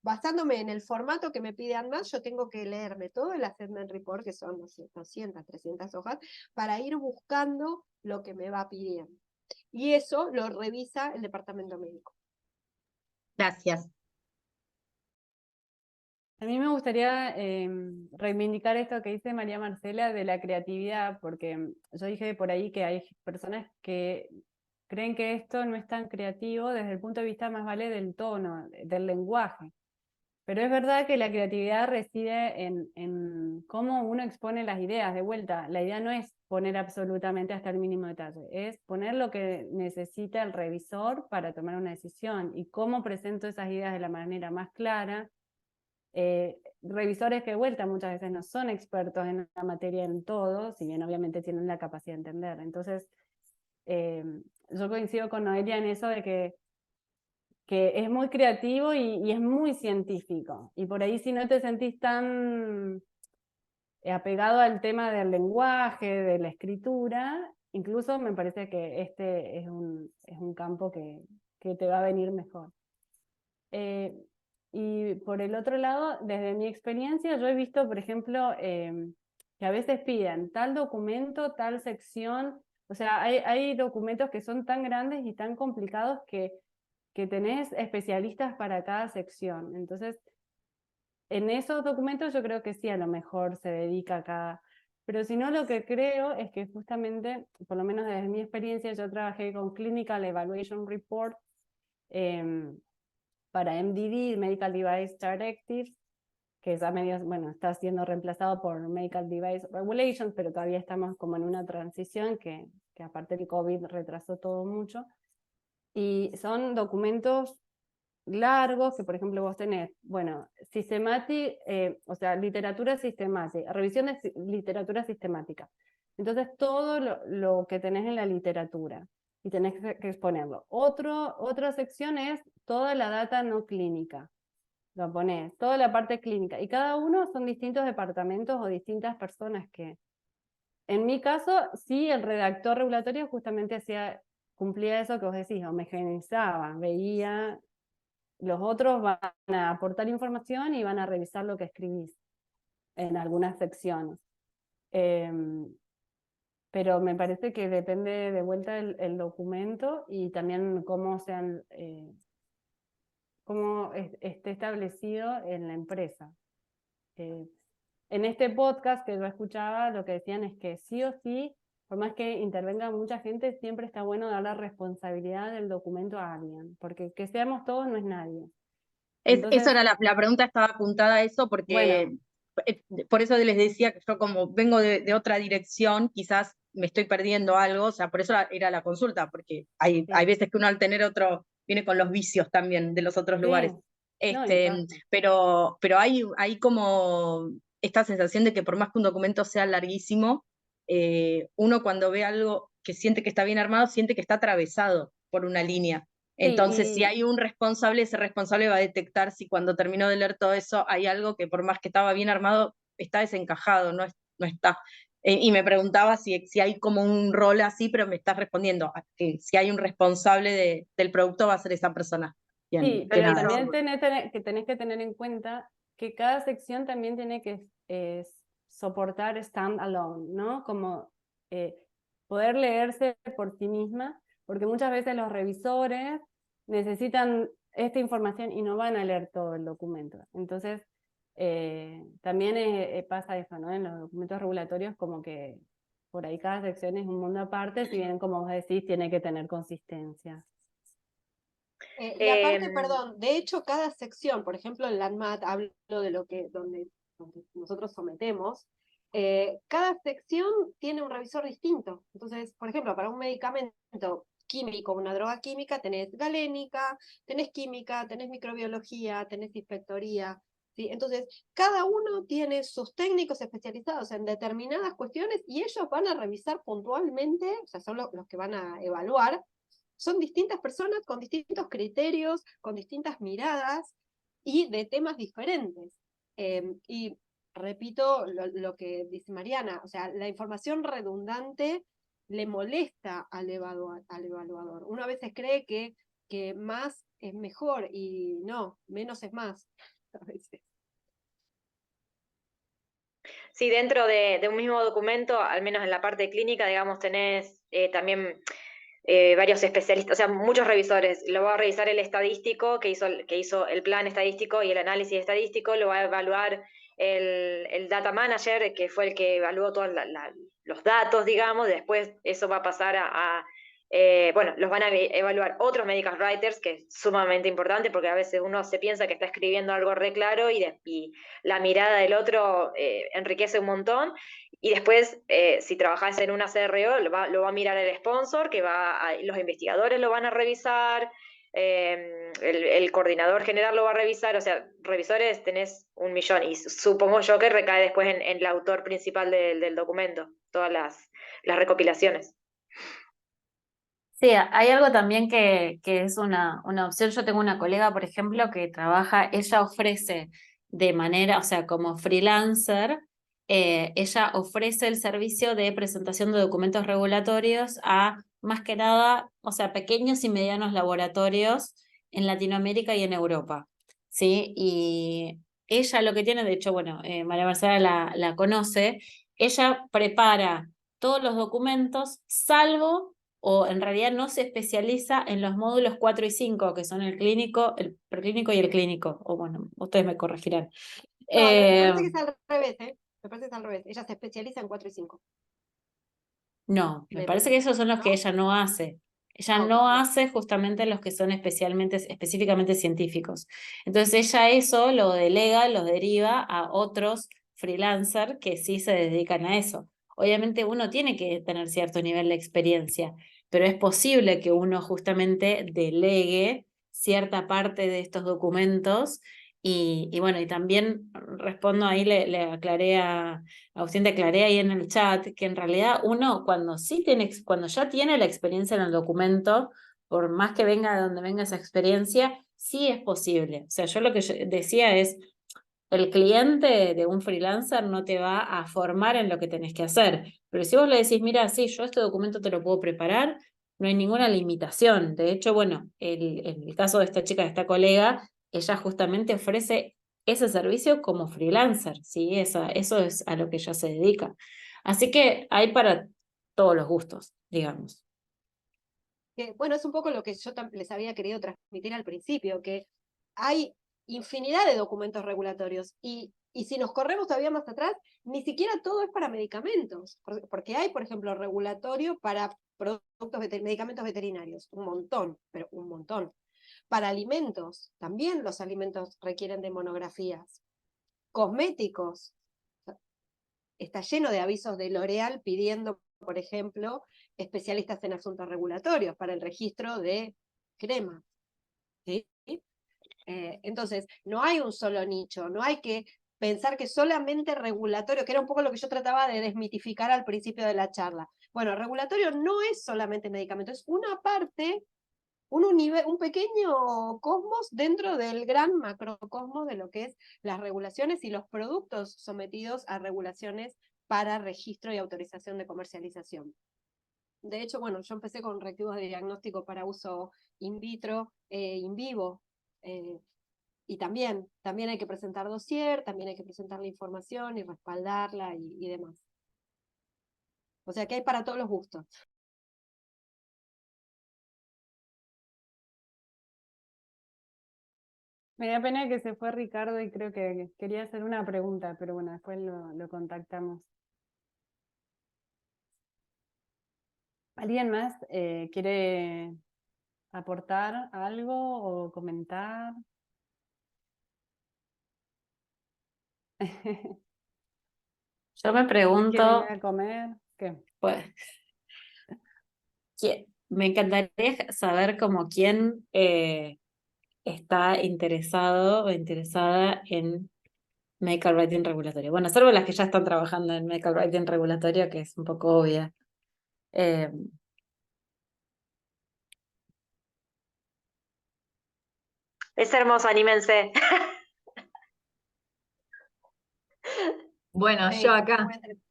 basándome en el formato que me pide ANMAT, yo tengo que leerme todo el assessment report, que son, no sé, 200, 300 hojas, para ir buscando lo que me va pidiendo. Y eso lo revisa el departamento médico. Gracias. A mí me gustaría reivindicar esto que dice María Marcela de la creatividad, porque yo dije por ahí que hay personas que creen que esto no es tan creativo desde el punto de vista más vale del tono, del lenguaje. Pero es verdad que la creatividad reside en cómo uno expone las ideas. De vuelta, la idea no es poner absolutamente hasta el mínimo detalle, es poner lo que necesita el revisor para tomar una decisión y cómo presento esas ideas de la manera más clara. Revisores que de vuelta muchas veces no son expertos en la materia en todo, si bien obviamente tienen la capacidad de entender. Entonces, yo coincido con Noelia en eso de que es muy creativo y es muy científico. Y por ahí si no te sentís tan apegado al tema del lenguaje, de la escritura, incluso me parece que este es un campo que te va a venir mejor. Y por el otro lado, desde mi experiencia, yo he visto, por ejemplo, que a veces piden tal documento, tal sección, o sea, hay documentos que son tan grandes y tan complicados que tenés especialistas para cada sección. Entonces, en esos documentos yo creo que sí, a lo mejor se dedica a cada... Pero si no, lo que creo es que justamente, por lo menos desde mi experiencia, yo trabajé con Clinical Evaluation Report, para MDD, Medical Device Directives, que ya medio, bueno, está siendo reemplazado por Medical Device Regulations, pero todavía estamos como en una transición que aparte del COVID retrasó todo mucho. Y son documentos largos que, por ejemplo, vos tenés, bueno, o sea, literatura sistemática, revisión de literatura sistemática. Entonces, todo lo que tenés en la literatura, y tenés que exponerlo. Otra sección es toda la data no clínica. Lo ponés, toda la parte clínica. Y cada uno son distintos departamentos o distintas personas que... En mi caso, sí, el redactor regulatorio justamente cumplía eso que vos decís, homogeneizaba, veía... Los otros van a aportar información y van a revisar lo que escribís en algunas secciones. Pero me parece que depende de vuelta el documento y también cómo cómo esté establecido en la empresa. En este podcast que yo escuchaba, lo que decían es que sí o sí, por más que intervenga mucha gente, siempre está bueno dar la responsabilidad del documento a alguien, porque que seamos todos no es nadie. Entonces, Eso era la pregunta, estaba apuntada a eso, porque bueno, por eso les decía que yo como vengo de otra dirección, quizás me estoy perdiendo algo, o sea, por eso era la consulta, porque hay veces que uno al tener otro, viene con los vicios también de los otros lugares. No, pero hay como esta sensación de que por más que un documento sea larguísimo, uno cuando ve algo que siente que está bien armado, siente que está atravesado por una línea. Entonces, si hay un responsable, ese responsable va a detectar si cuando terminó de leer todo eso hay algo que por más que estaba bien armado, está desencajado, no está. Y me preguntaba si hay como un rol así, pero me estás respondiendo que si hay un responsable del producto va a ser esa persona. Bien, sí, pero también tenés que tener en cuenta que cada sección también tiene que soportar stand-alone, ¿no? Como poder leerse por sí misma, porque muchas veces los revisores necesitan esta información y no van a leer todo el documento. Entonces, también pasa eso, ¿no? En los documentos regulatorios como que por ahí cada sección es un mundo aparte, si bien como vos decís, tiene que tener consistencia. Y aparte, perdón, de hecho cada sección, por ejemplo en la ANMAT hablo de donde nosotros sometemos, cada sección tiene un revisor distinto. Entonces, por ejemplo, para un medicamento químico, una droga química, tenés galénica, tenés química, tenés microbiología, tenés inspectoría, ¿sí? Entonces, cada uno tiene sus técnicos especializados en determinadas cuestiones y ellos van a revisar puntualmente, o sea, son los que van a evaluar, son distintas personas con distintos criterios, con distintas miradas y de temas diferentes. Y repito lo que dice Mariana, o sea, la información redundante le molesta al evaluador. Uno a veces cree que más es mejor y no, menos es más a veces. Sí, dentro de un mismo documento, al menos en la parte clínica, digamos, tenés también varios especialistas, o sea, muchos revisores. Lo va a revisar el estadístico que hizo el plan estadístico y el análisis estadístico, lo va a evaluar el data manager, que fue el que evaluó todos los datos, digamos, después eso va a pasar bueno, los van a evaluar otros medical writers, que es sumamente importante porque a veces uno se piensa que está escribiendo algo re claro y la mirada del otro enriquece un montón. Y después, si trabajás en una CRO, lo va a mirar el sponsor, los investigadores lo van a revisar, el coordinador general lo va a revisar, o sea, revisores tenés 1.000.000 y supongo yo que recae después en el autor principal del documento, todas las recopilaciones. Sí, hay algo también que es una opción. Yo tengo una colega, por ejemplo, que trabaja, ella ofrece de manera, o sea, como freelancer, ella ofrece el servicio de presentación de documentos regulatorios a más que nada, o sea, pequeños y medianos laboratorios en Latinoamérica y en Europa, ¿sí? Y ella lo que tiene, de hecho, bueno, María Marcela la conoce, ella prepara todos los documentos, salvo o en realidad no se especializa en los módulos 4 y 5, que son el clínico, el preclínico y el clínico. O bueno, ustedes me corregirán. No, me parece que es al revés, ¿eh? Me parece que es al revés. Ella se especializa en 4 y 5. No, me parece que esos son los que ¿No? ella no hace. Ella Ah, ok, no bueno. hace justamente los que son específicamente científicos. Entonces ella eso lo delega, lo deriva a otros freelancers que sí se dedican a eso. Obviamente uno tiene que tener cierto nivel de experiencia, pero es posible que uno justamente delegue cierta parte de estos documentos y bueno, y también respondo ahí, le aclaré a Agustín, te aclaré ahí en el chat que en realidad uno cuando cuando ya tiene la experiencia en el documento, por más que venga de donde venga esa experiencia, sí es posible. O sea, yo lo que decía es, el cliente de un freelancer no te va a formar en lo que tenés que hacer. Pero si vos le decís, mira, sí, yo este documento te lo puedo preparar, no hay ninguna limitación. De hecho, bueno, en el caso de esta chica, de esta colega, ella justamente ofrece ese servicio como freelancer, ¿sí? Eso es a lo que ella se dedica. Así que hay para todos los gustos, digamos. Bueno, es un poco lo que yo les había querido transmitir al principio, que hay infinidad de documentos regulatorios y si nos corremos todavía más atrás, ni siquiera todo es para medicamentos, porque hay, por ejemplo, regulatorio para medicamentos veterinarios, un montón, pero un montón. Para alimentos, también los alimentos requieren de monografías. Cosméticos, está lleno de avisos de L'Oréal pidiendo, por ejemplo, especialistas en asuntos regulatorios para el registro de crema. ¿Sí? Entonces, no hay un solo nicho, no hay que pensar que solamente regulatorio, que era un poco lo que yo trataba de desmitificar al principio de la charla. Bueno, regulatorio no es solamente medicamento, es una parte, un pequeño cosmos dentro del gran macrocosmos de lo que es las regulaciones y los productos sometidos a regulaciones para registro y autorización de comercialización. De hecho, bueno, yo empecé con reactivos de diagnóstico para uso in vitro, in vivo, y también hay que presentar dossier, también hay que presentar la información y respaldarla y demás. O sea que hay para todos los gustos. Me da pena que se fue Ricardo y creo que quería hacer una pregunta, pero bueno, después lo contactamos. ¿Alguien más quiere aportar algo o comentar? Yo me ¿Quieren ir pregunto, a comer? ¿Qué? pues, me encantaría saber como quién está interesado o interesada en medical writing regulatorio. Bueno, salvo las que ya están trabajando en medical writing regulatorio, que es un poco obvia. Eh, Es hermoso, anímense. Bueno, Sí, yo acá. muy interesante.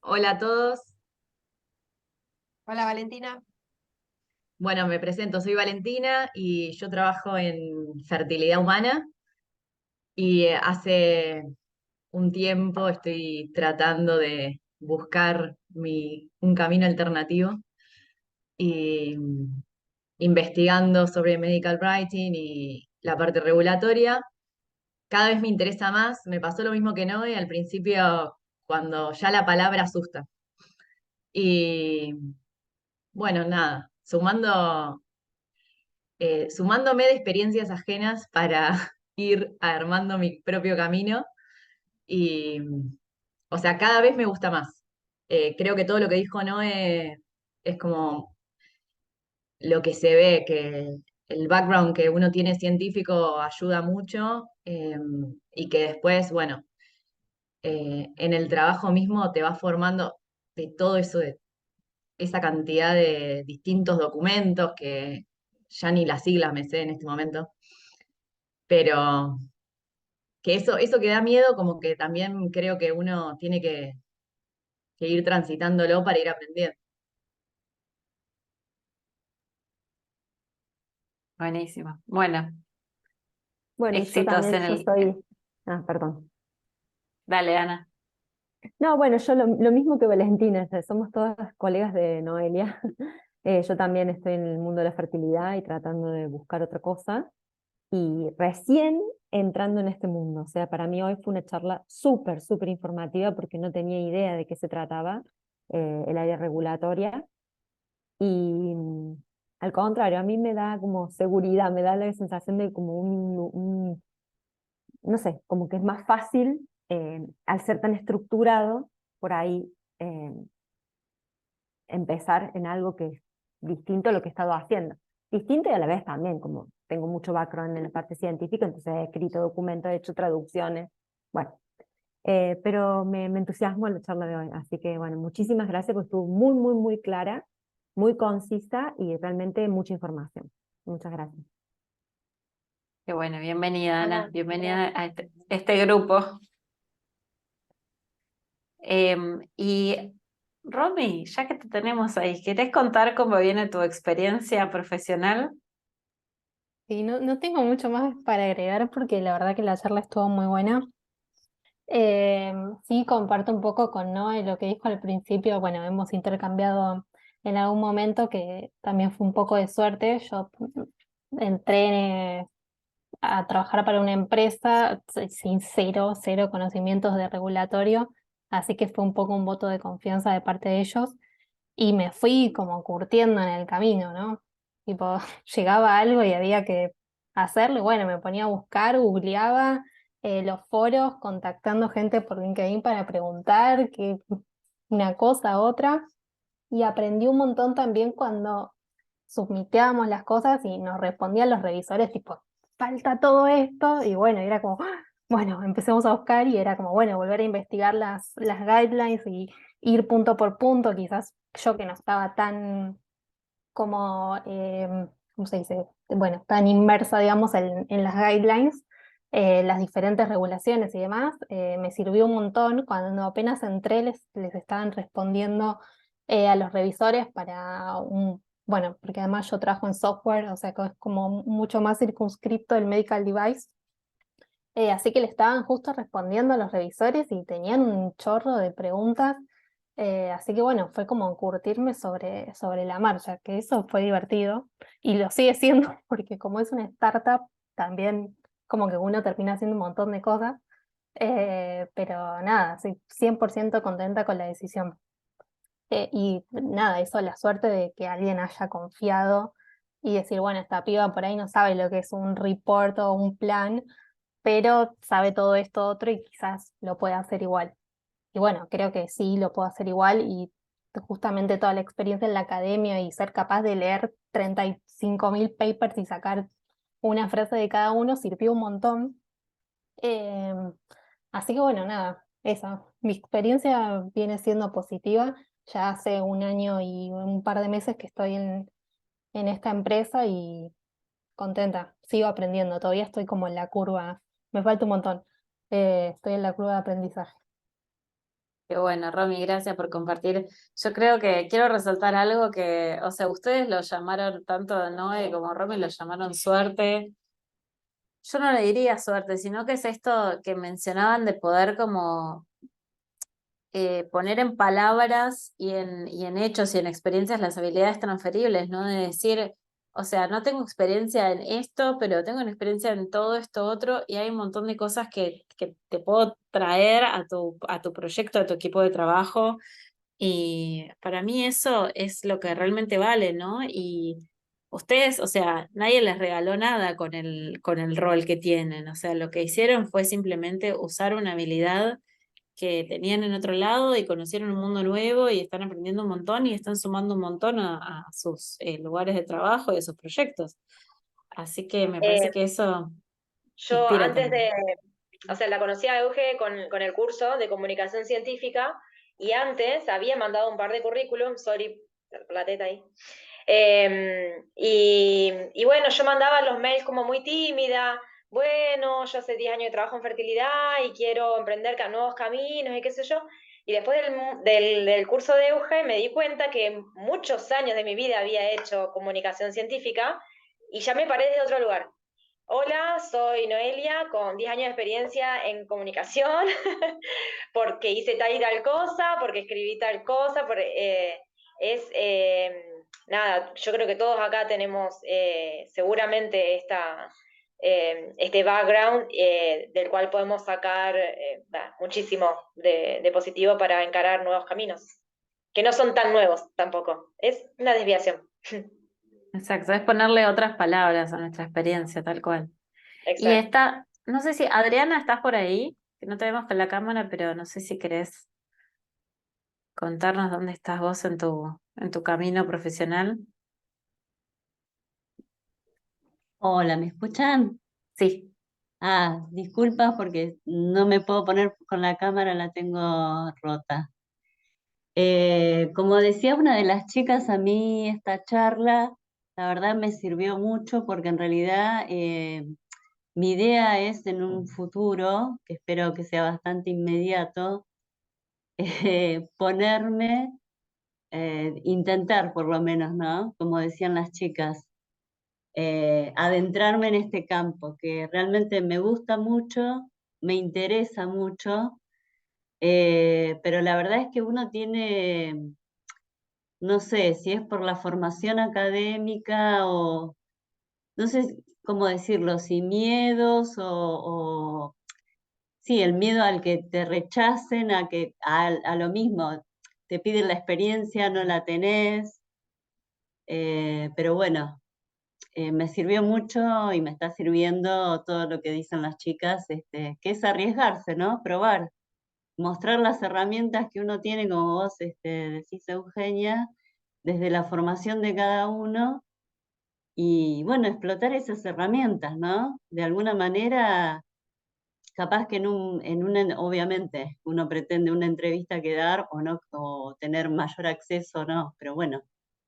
Hola a todos. Hola Valentina. Bueno, me presento, soy Valentina y yo trabajo en fertilidad humana y hace un tiempo estoy tratando de buscar un camino alternativo y investigando sobre medical writing y la parte regulatoria. Cada vez me interesa más, me pasó lo mismo que Noé al principio cuando ya la palabra asusta. Y bueno, nada, sumándome de experiencias ajenas para ir armando mi propio camino y, o sea, cada vez me gusta más. Creo que todo lo que dijo Noé es como lo que se ve, que el background que uno tiene científico ayuda mucho y que después, bueno, en el trabajo mismo te va formando de todo eso, de esa cantidad de distintos documentos que ya ni las siglas me sé en este momento, pero que eso que da miedo, como que también creo que uno tiene que ir transitándolo para ir aprendiendo. buenísimo. Bueno, Bueno, y yo éxitos también, en yo el... soy... Ah, perdón. Dale, Ana. No, bueno, yo lo mismo que Valentina, o sea, somos todas colegas de Noelia. Yo también estoy en el mundo de la fertilidad y tratando de buscar otra cosa. Y recién entrando en este mundo, o sea, para mí hoy fue una charla súper, súper informativa porque no tenía idea de qué se trataba el área regulatoria. Y al contrario, a mí me da como seguridad, me da la sensación de como no sé, como que es más fácil, al ser tan estructurado, por ahí eh, empezar en algo que es distinto a lo que he estado haciendo. Distinto y a la vez también, como tengo mucho background en la parte científica, entonces he escrito documentos, he hecho traducciones, bueno, pero me entusiasmo la charla de hoy, así que bueno, muchísimas gracias porque estuvo muy, muy, muy clara, muy concisa y realmente mucha información. Muchas gracias. Qué bueno, bienvenida, Ana. Hola, Bienvenida gracias. a este grupo. Y Romy, ya que te tenemos ahí, ¿querés contar cómo viene tu experiencia profesional? Sí, no tengo mucho más para agregar porque la verdad que la charla estuvo muy buena. Sí, comparto un poco con Noé lo que dijo al principio. Bueno, hemos intercambiado en algún momento que también fue un poco de suerte. Yo entré a trabajar para una empresa sin cero conocimientos de regulatorio, así que fue un poco un voto de confianza de parte de ellos y me fui como curtiendo en el camino, ¿no? Tipo, llegaba algo y había que hacerlo, y bueno, me ponía a buscar, googleaba los foros, contactando gente por LinkedIn para preguntar que una cosa, otra, y aprendí un montón también cuando submiteábamos las cosas y nos respondían los revisores, tipo, falta todo esto, y bueno, era como, ¡ah! Bueno, empecemos a buscar y era como, bueno, volver a investigar las guidelines y ir punto por punto, quizás yo que no estaba tan como, ¿cómo se dice? Bueno, tan inmersa, digamos, en las guidelines, las diferentes regulaciones y demás, me sirvió un montón. Cuando apenas entré les estaban respondiendo a los revisores para bueno, porque además yo trabajo en software, o sea que es como mucho más circunscripto el medical device. Así que le estaban justo respondiendo a los revisores y tenían un chorro de preguntas. Así que bueno, fue como curtirme sobre la marcha, que eso fue divertido y lo sigue siendo porque como es una startup, también como que uno termina haciendo un montón de cosas. Pero nada, sí, 100% contenta con la decisión. Y nada, eso, la suerte de que alguien haya confiado y decir, bueno, esta piba por ahí no sabe lo que es un report o un plan, pero sabe todo esto otro y quizás lo puede hacer igual. Y bueno, creo que sí lo puedo hacer igual y justamente toda la experiencia en la academia y ser capaz de leer 35.000 papers y sacar una frase de cada uno sirvió un montón. Eh, Así que bueno, nada, esa. Mi experiencia viene siendo positiva. Ya hace un año y un par de meses que estoy en esta empresa y contenta. Sigo aprendiendo, todavía estoy como en la curva, me falta un montón. Estoy en la curva de aprendizaje. Qué bueno, Romy, gracias por compartir. Yo creo que quiero resaltar algo que, o sea, ustedes lo llamaron, tanto Noé como Romy lo llamaron suerte. Yo no le diría suerte, sino que es esto que mencionaban de poder como poner en palabras y en hechos y en experiencias las habilidades transferibles, ¿no? De decir, o sea, no tengo experiencia en esto, pero tengo una experiencia en todo esto otro y hay un montón de cosas que te puedo traer a tu proyecto, a tu equipo de trabajo. Y para mí eso es lo que realmente vale, ¿no? Y ustedes, o sea, nadie les regaló nada con el rol que tienen. O sea, lo que hicieron fue simplemente usar una habilidad que tenían en otro lado y conocieron un mundo nuevo y están aprendiendo un montón y están sumando un montón a sus lugares de trabajo y a sus proyectos. Así que me Eh, parece que eso yo inspira antes también. de, o sea, la conocí a Euge con el curso de comunicación científica y antes había mandado un par de currículum, sorry, la teta ahí. Y bueno, yo mandaba los mails como muy tímida, bueno, yo hace 10 años de trabajo en fertilidad y quiero emprender nuevos caminos y qué sé yo. Y después del curso de Euge me di cuenta que muchos años de mi vida había hecho comunicación científica y ya me paré de otro lugar. Hola, soy Noelia, con 10 años de experiencia en comunicación, porque hice tal y tal cosa, porque escribí tal cosa, es, nada, yo creo que todos acá tenemos seguramente este background del cual podemos sacar muchísimo de positivo para encarar nuevos caminos, que no son tan nuevos tampoco, es una desviación. Exacto, es ponerle otras palabras a nuestra experiencia, tal cual. Y Exacto. está, no sé si, Adriana, ¿estás por ahí? Que no te vemos con la cámara, pero no sé si querés contarnos dónde estás vos en tu camino profesional. Hola, ¿me escuchan? Sí. Ah, disculpas porque no me puedo poner con la cámara, la tengo rota. Como decía una de las chicas, a mí esta charla, la verdad me sirvió mucho porque en realidad mi idea es en un futuro, que espero que sea bastante inmediato, ponerme, intentar por lo menos, ¿no? Como decían las chicas, adentrarme en este campo, que realmente me gusta mucho, me interesa mucho, pero la verdad es que uno tiene, no sé si es por la formación académica o no sé cómo decirlo, si miedos sí, el miedo al que te rechacen, a lo mismo, te piden la experiencia, no la tenés, pero bueno. Me sirvió mucho y me está sirviendo todo lo que dicen las chicas, que es arriesgarse, ¿no? Probar, mostrar las herramientas que uno tiene, como vos decís, Eugenia, desde la formación de cada uno y, bueno, explotar esas herramientas, ¿no? De alguna manera, capaz que obviamente, uno pretende una entrevista quedar o no, o tener mayor acceso, no, pero bueno,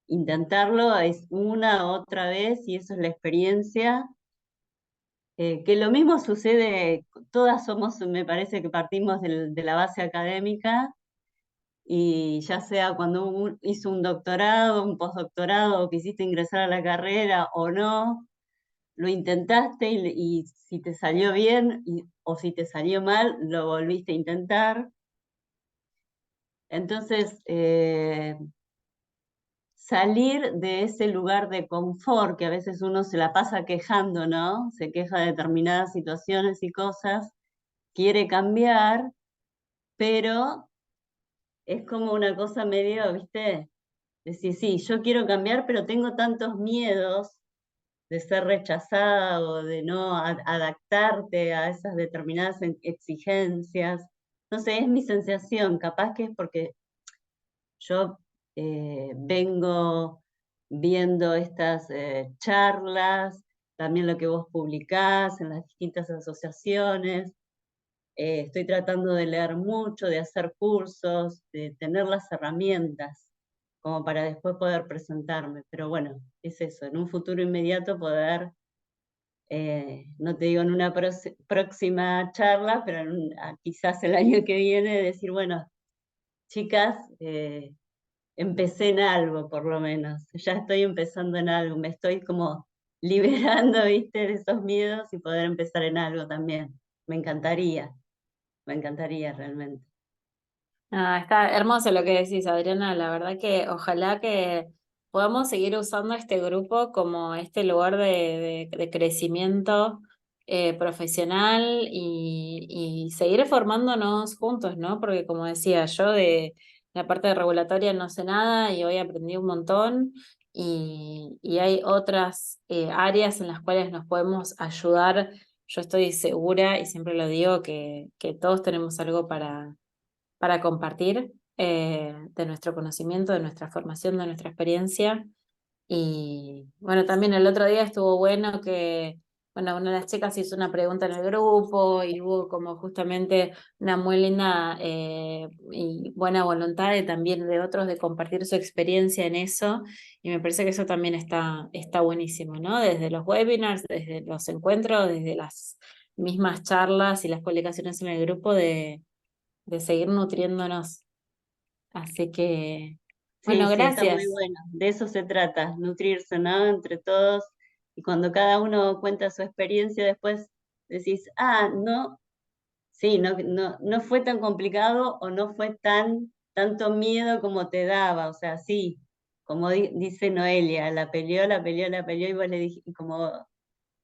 intentarlo es una otra vez y eso es la experiencia. Que lo mismo sucede, todas somos, me parece que partimos de la base académica y ya sea cuando uno hizo un doctorado, un postdoctorado o quisiste ingresar a la carrera o no, lo intentaste y si te salió bien o si te salió mal, lo volviste a intentar. Entonces, salir de ese lugar de confort que a veces uno se la pasa quejando, ¿no? Se queja de determinadas situaciones y cosas, quiere cambiar, pero es como una cosa medio, ¿viste? Decir, sí, yo quiero cambiar, pero tengo tantos miedos de ser rechazada o de no adaptarte a esas determinadas exigencias. No sé, es mi sensación, capaz que es porque yo vengo viendo estas charlas, también lo que vos publicás en las distintas asociaciones. Estoy tratando de leer mucho, de hacer cursos, de tener las herramientas como para después poder presentarme. Pero bueno, es eso, en un futuro inmediato poder, no te digo en una próxima charla, pero quizás el año que viene, decir, bueno, chicas, empecé en algo por lo menos, ya estoy empezando en algo, me estoy como liberando, viste, de esos miedos y poder empezar en algo también. Me encantaría realmente. Ah, está hermoso lo que decís, Adriana. La verdad que ojalá que podamos seguir usando este grupo como este lugar de crecimiento profesional y seguir formándonos juntos, ¿no? Porque como decía, yo de la parte de regulatoria no sé nada y hoy aprendí un montón y hay otras áreas en las cuales nos podemos ayudar. Yo estoy segura y siempre lo digo que todos tenemos algo para compartir de nuestro conocimiento, de nuestra formación, de nuestra experiencia. Y bueno, también el otro día estuvo bueno que, bueno, una de las chicas hizo una pregunta en el grupo y hubo como justamente una muy linda y buena voluntad de también de otros de compartir su experiencia en eso. Y me parece que eso también está buenísimo, ¿no? Desde los webinars, desde los encuentros, desde las mismas charlas y las publicaciones en el grupo de seguir nutriéndonos. Así que, Sí, bueno, sí, está muy gracias. bueno. De eso se trata, nutrirse, ¿no? Entre todos. Y cuando cada uno cuenta su experiencia, después decís, ah, no, sí, no fue tan complicado o no fue tanto miedo como te daba. O sea, sí, como dice Noelia, la peleó y vos le dijiste, como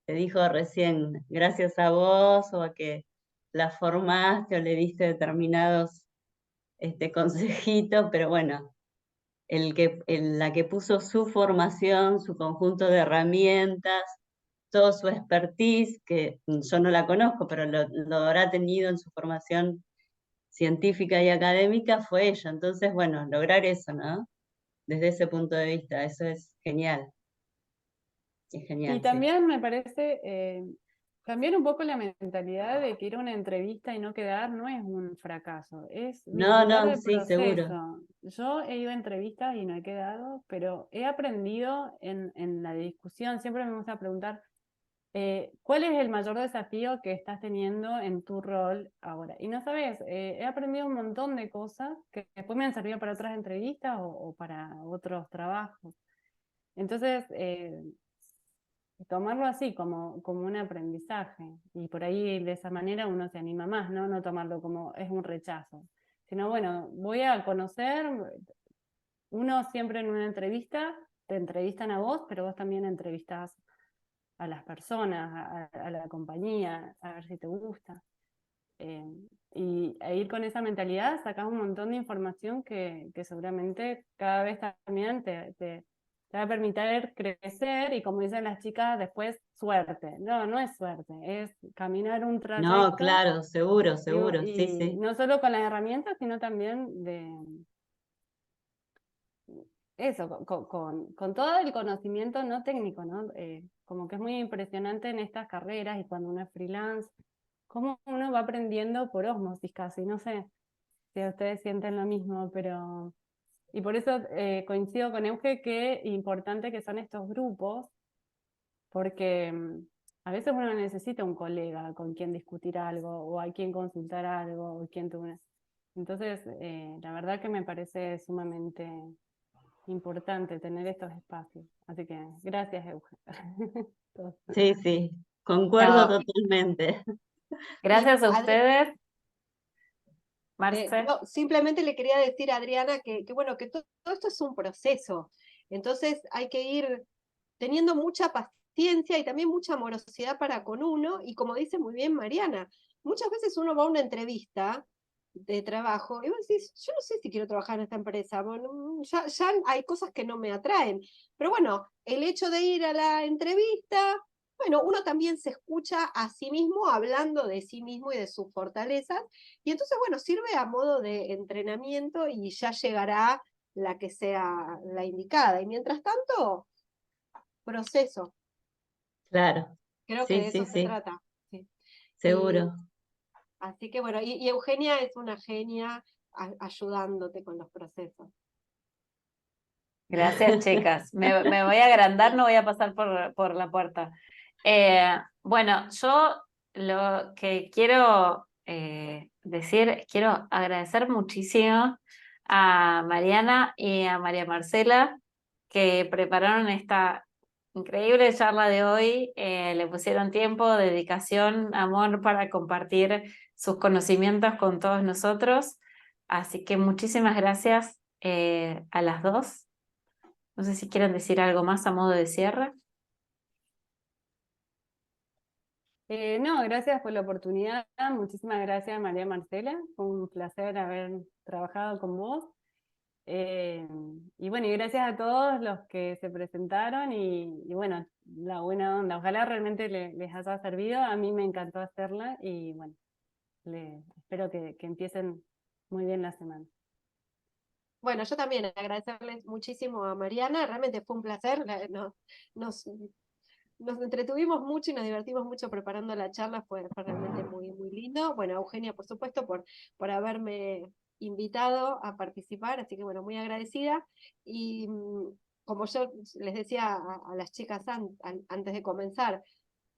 te dijo recién, gracias a vos o a que la formaste o le diste determinados consejitos, pero bueno la que puso su formación, su conjunto de herramientas, todo su expertise, que yo no la conozco, pero lo habrá tenido en su formación científica y académica, fue ella. Entonces, bueno, lograr eso, ¿no? Desde ese punto de vista, eso es genial. Es Y genial, sí. también me parece cambiar un poco la mentalidad de que ir a una entrevista y no quedar no es un fracaso, es No, disfrutar no, del sí, seguro. proceso. Yo he ido a entrevistas y no he quedado, pero he aprendido en la discusión, siempre me gusta preguntar, ¿cuál es el mayor desafío que estás teniendo en tu rol ahora? Y no sabes, he aprendido un montón de cosas que después me han servido para otras entrevistas o para otros trabajos. Entonces, tomarlo así como un aprendizaje y por ahí de esa manera uno se anima más, ¿no? No tomarlo como es un rechazo, sino bueno, voy a conocer, uno siempre en una entrevista te entrevistan a vos, pero vos también entrevistás a las personas, a la compañía, a ver si te gusta. Y ir con esa mentalidad sacás un montón de información que seguramente cada vez también te va a permitir crecer y como dicen las chicas, después suerte. No, no es suerte, es caminar un No, trayecto claro, seguro, y, seguro, sí, y sí. no solo con las herramientas, sino también de eso, con todo el conocimiento no técnico, ¿no? Como que es muy impresionante en estas carreras y cuando uno es freelance, cómo uno va aprendiendo por ósmosis casi, no sé si ustedes sienten lo mismo, pero... Y por eso coincido con Euge que importante que son estos grupos, porque a veces uno necesita un colega con quien discutir algo, o a quien consultar algo, o quien tuve. Entonces, la verdad que me parece sumamente importante tener estos espacios. Así que gracias, Euge. Sí, sí, concuerdo No, totalmente. Y gracias a ustedes, Marce. no, simplemente le quería decir a Adriana que bueno, que todo esto es un proceso. Entonces hay que ir teniendo mucha paciencia y también mucha amorosidad para con uno. Y como dice muy bien Mariana, muchas veces uno va a una entrevista de trabajo y vos decís, yo no sé si quiero trabajar en esta empresa, bueno, ya hay cosas que no me atraen. Pero bueno, el hecho de ir a la entrevista, bueno, uno también se escucha a sí mismo hablando de sí mismo y de sus fortalezas, y entonces, bueno, sirve a modo de entrenamiento y ya llegará la que sea la indicada. Y mientras tanto, proceso. Claro, Creo que sí, de eso sí, se sí, trata. Sí. seguro. Así que bueno, y Eugenia es una genia ayudándote con los procesos. Gracias, chicas. Me voy a agrandar, no voy a pasar por la puerta. Bueno, yo lo que quiero decir, quiero agradecer muchísimo a Mariana y a María Marcela que prepararon esta increíble charla de hoy. Le pusieron tiempo, dedicación, amor para compartir sus conocimientos con todos nosotros. Así que muchísimas gracias a las dos. No sé si quieren decir algo más a modo de cierre. No, gracias por la oportunidad. Muchísimas gracias, María Marcela. Fue un placer haber trabajado con vos. Y bueno, y gracias a todos los que se presentaron y bueno, la buena onda. Ojalá realmente les haya servido. A mí me encantó hacerla y bueno, espero que empiecen muy bien la semana. Bueno, yo también agradecerles muchísimo a Mariana, realmente fue un placer, nos entretuvimos mucho y nos divertimos mucho preparando la charla, fue realmente muy, muy lindo. Bueno, Eugenia, por supuesto, por haberme invitado a participar, así que bueno, muy agradecida. Y como yo les decía a las chicas antes de comenzar,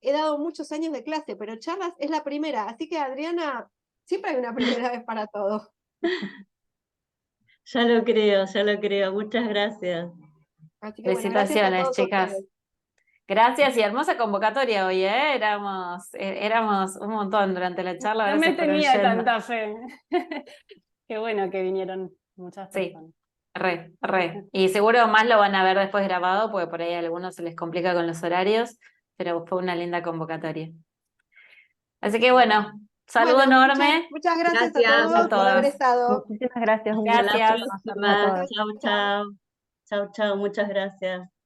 he dado muchos años de clase, pero charlas es la primera, así que Adriana, siempre hay una primera vez para todo. Ya lo creo, ya lo creo. Muchas gracias. Así que bueno, gracias a Felicitaciones, todos chicas. ustedes. Gracias y hermosa convocatoria hoy, ¿eh? Éramos un montón durante la charla, No ahora me se fueron tenía yendo. tanta fe. Qué bueno que vinieron muchas Sí, personas. re. Y seguro más lo van a ver después grabado, porque por ahí a algunos se les complica con los horarios, pero fue una linda convocatoria. Así que bueno, saludo Bueno, enorme. muchas gracias a Gracias todos a por haber todas. estado. Muchísimas gracias, un Hasta gusto la Gracias. conocerlos a próxima. todos. Chau, chau. Chau, chau. Muchas gracias.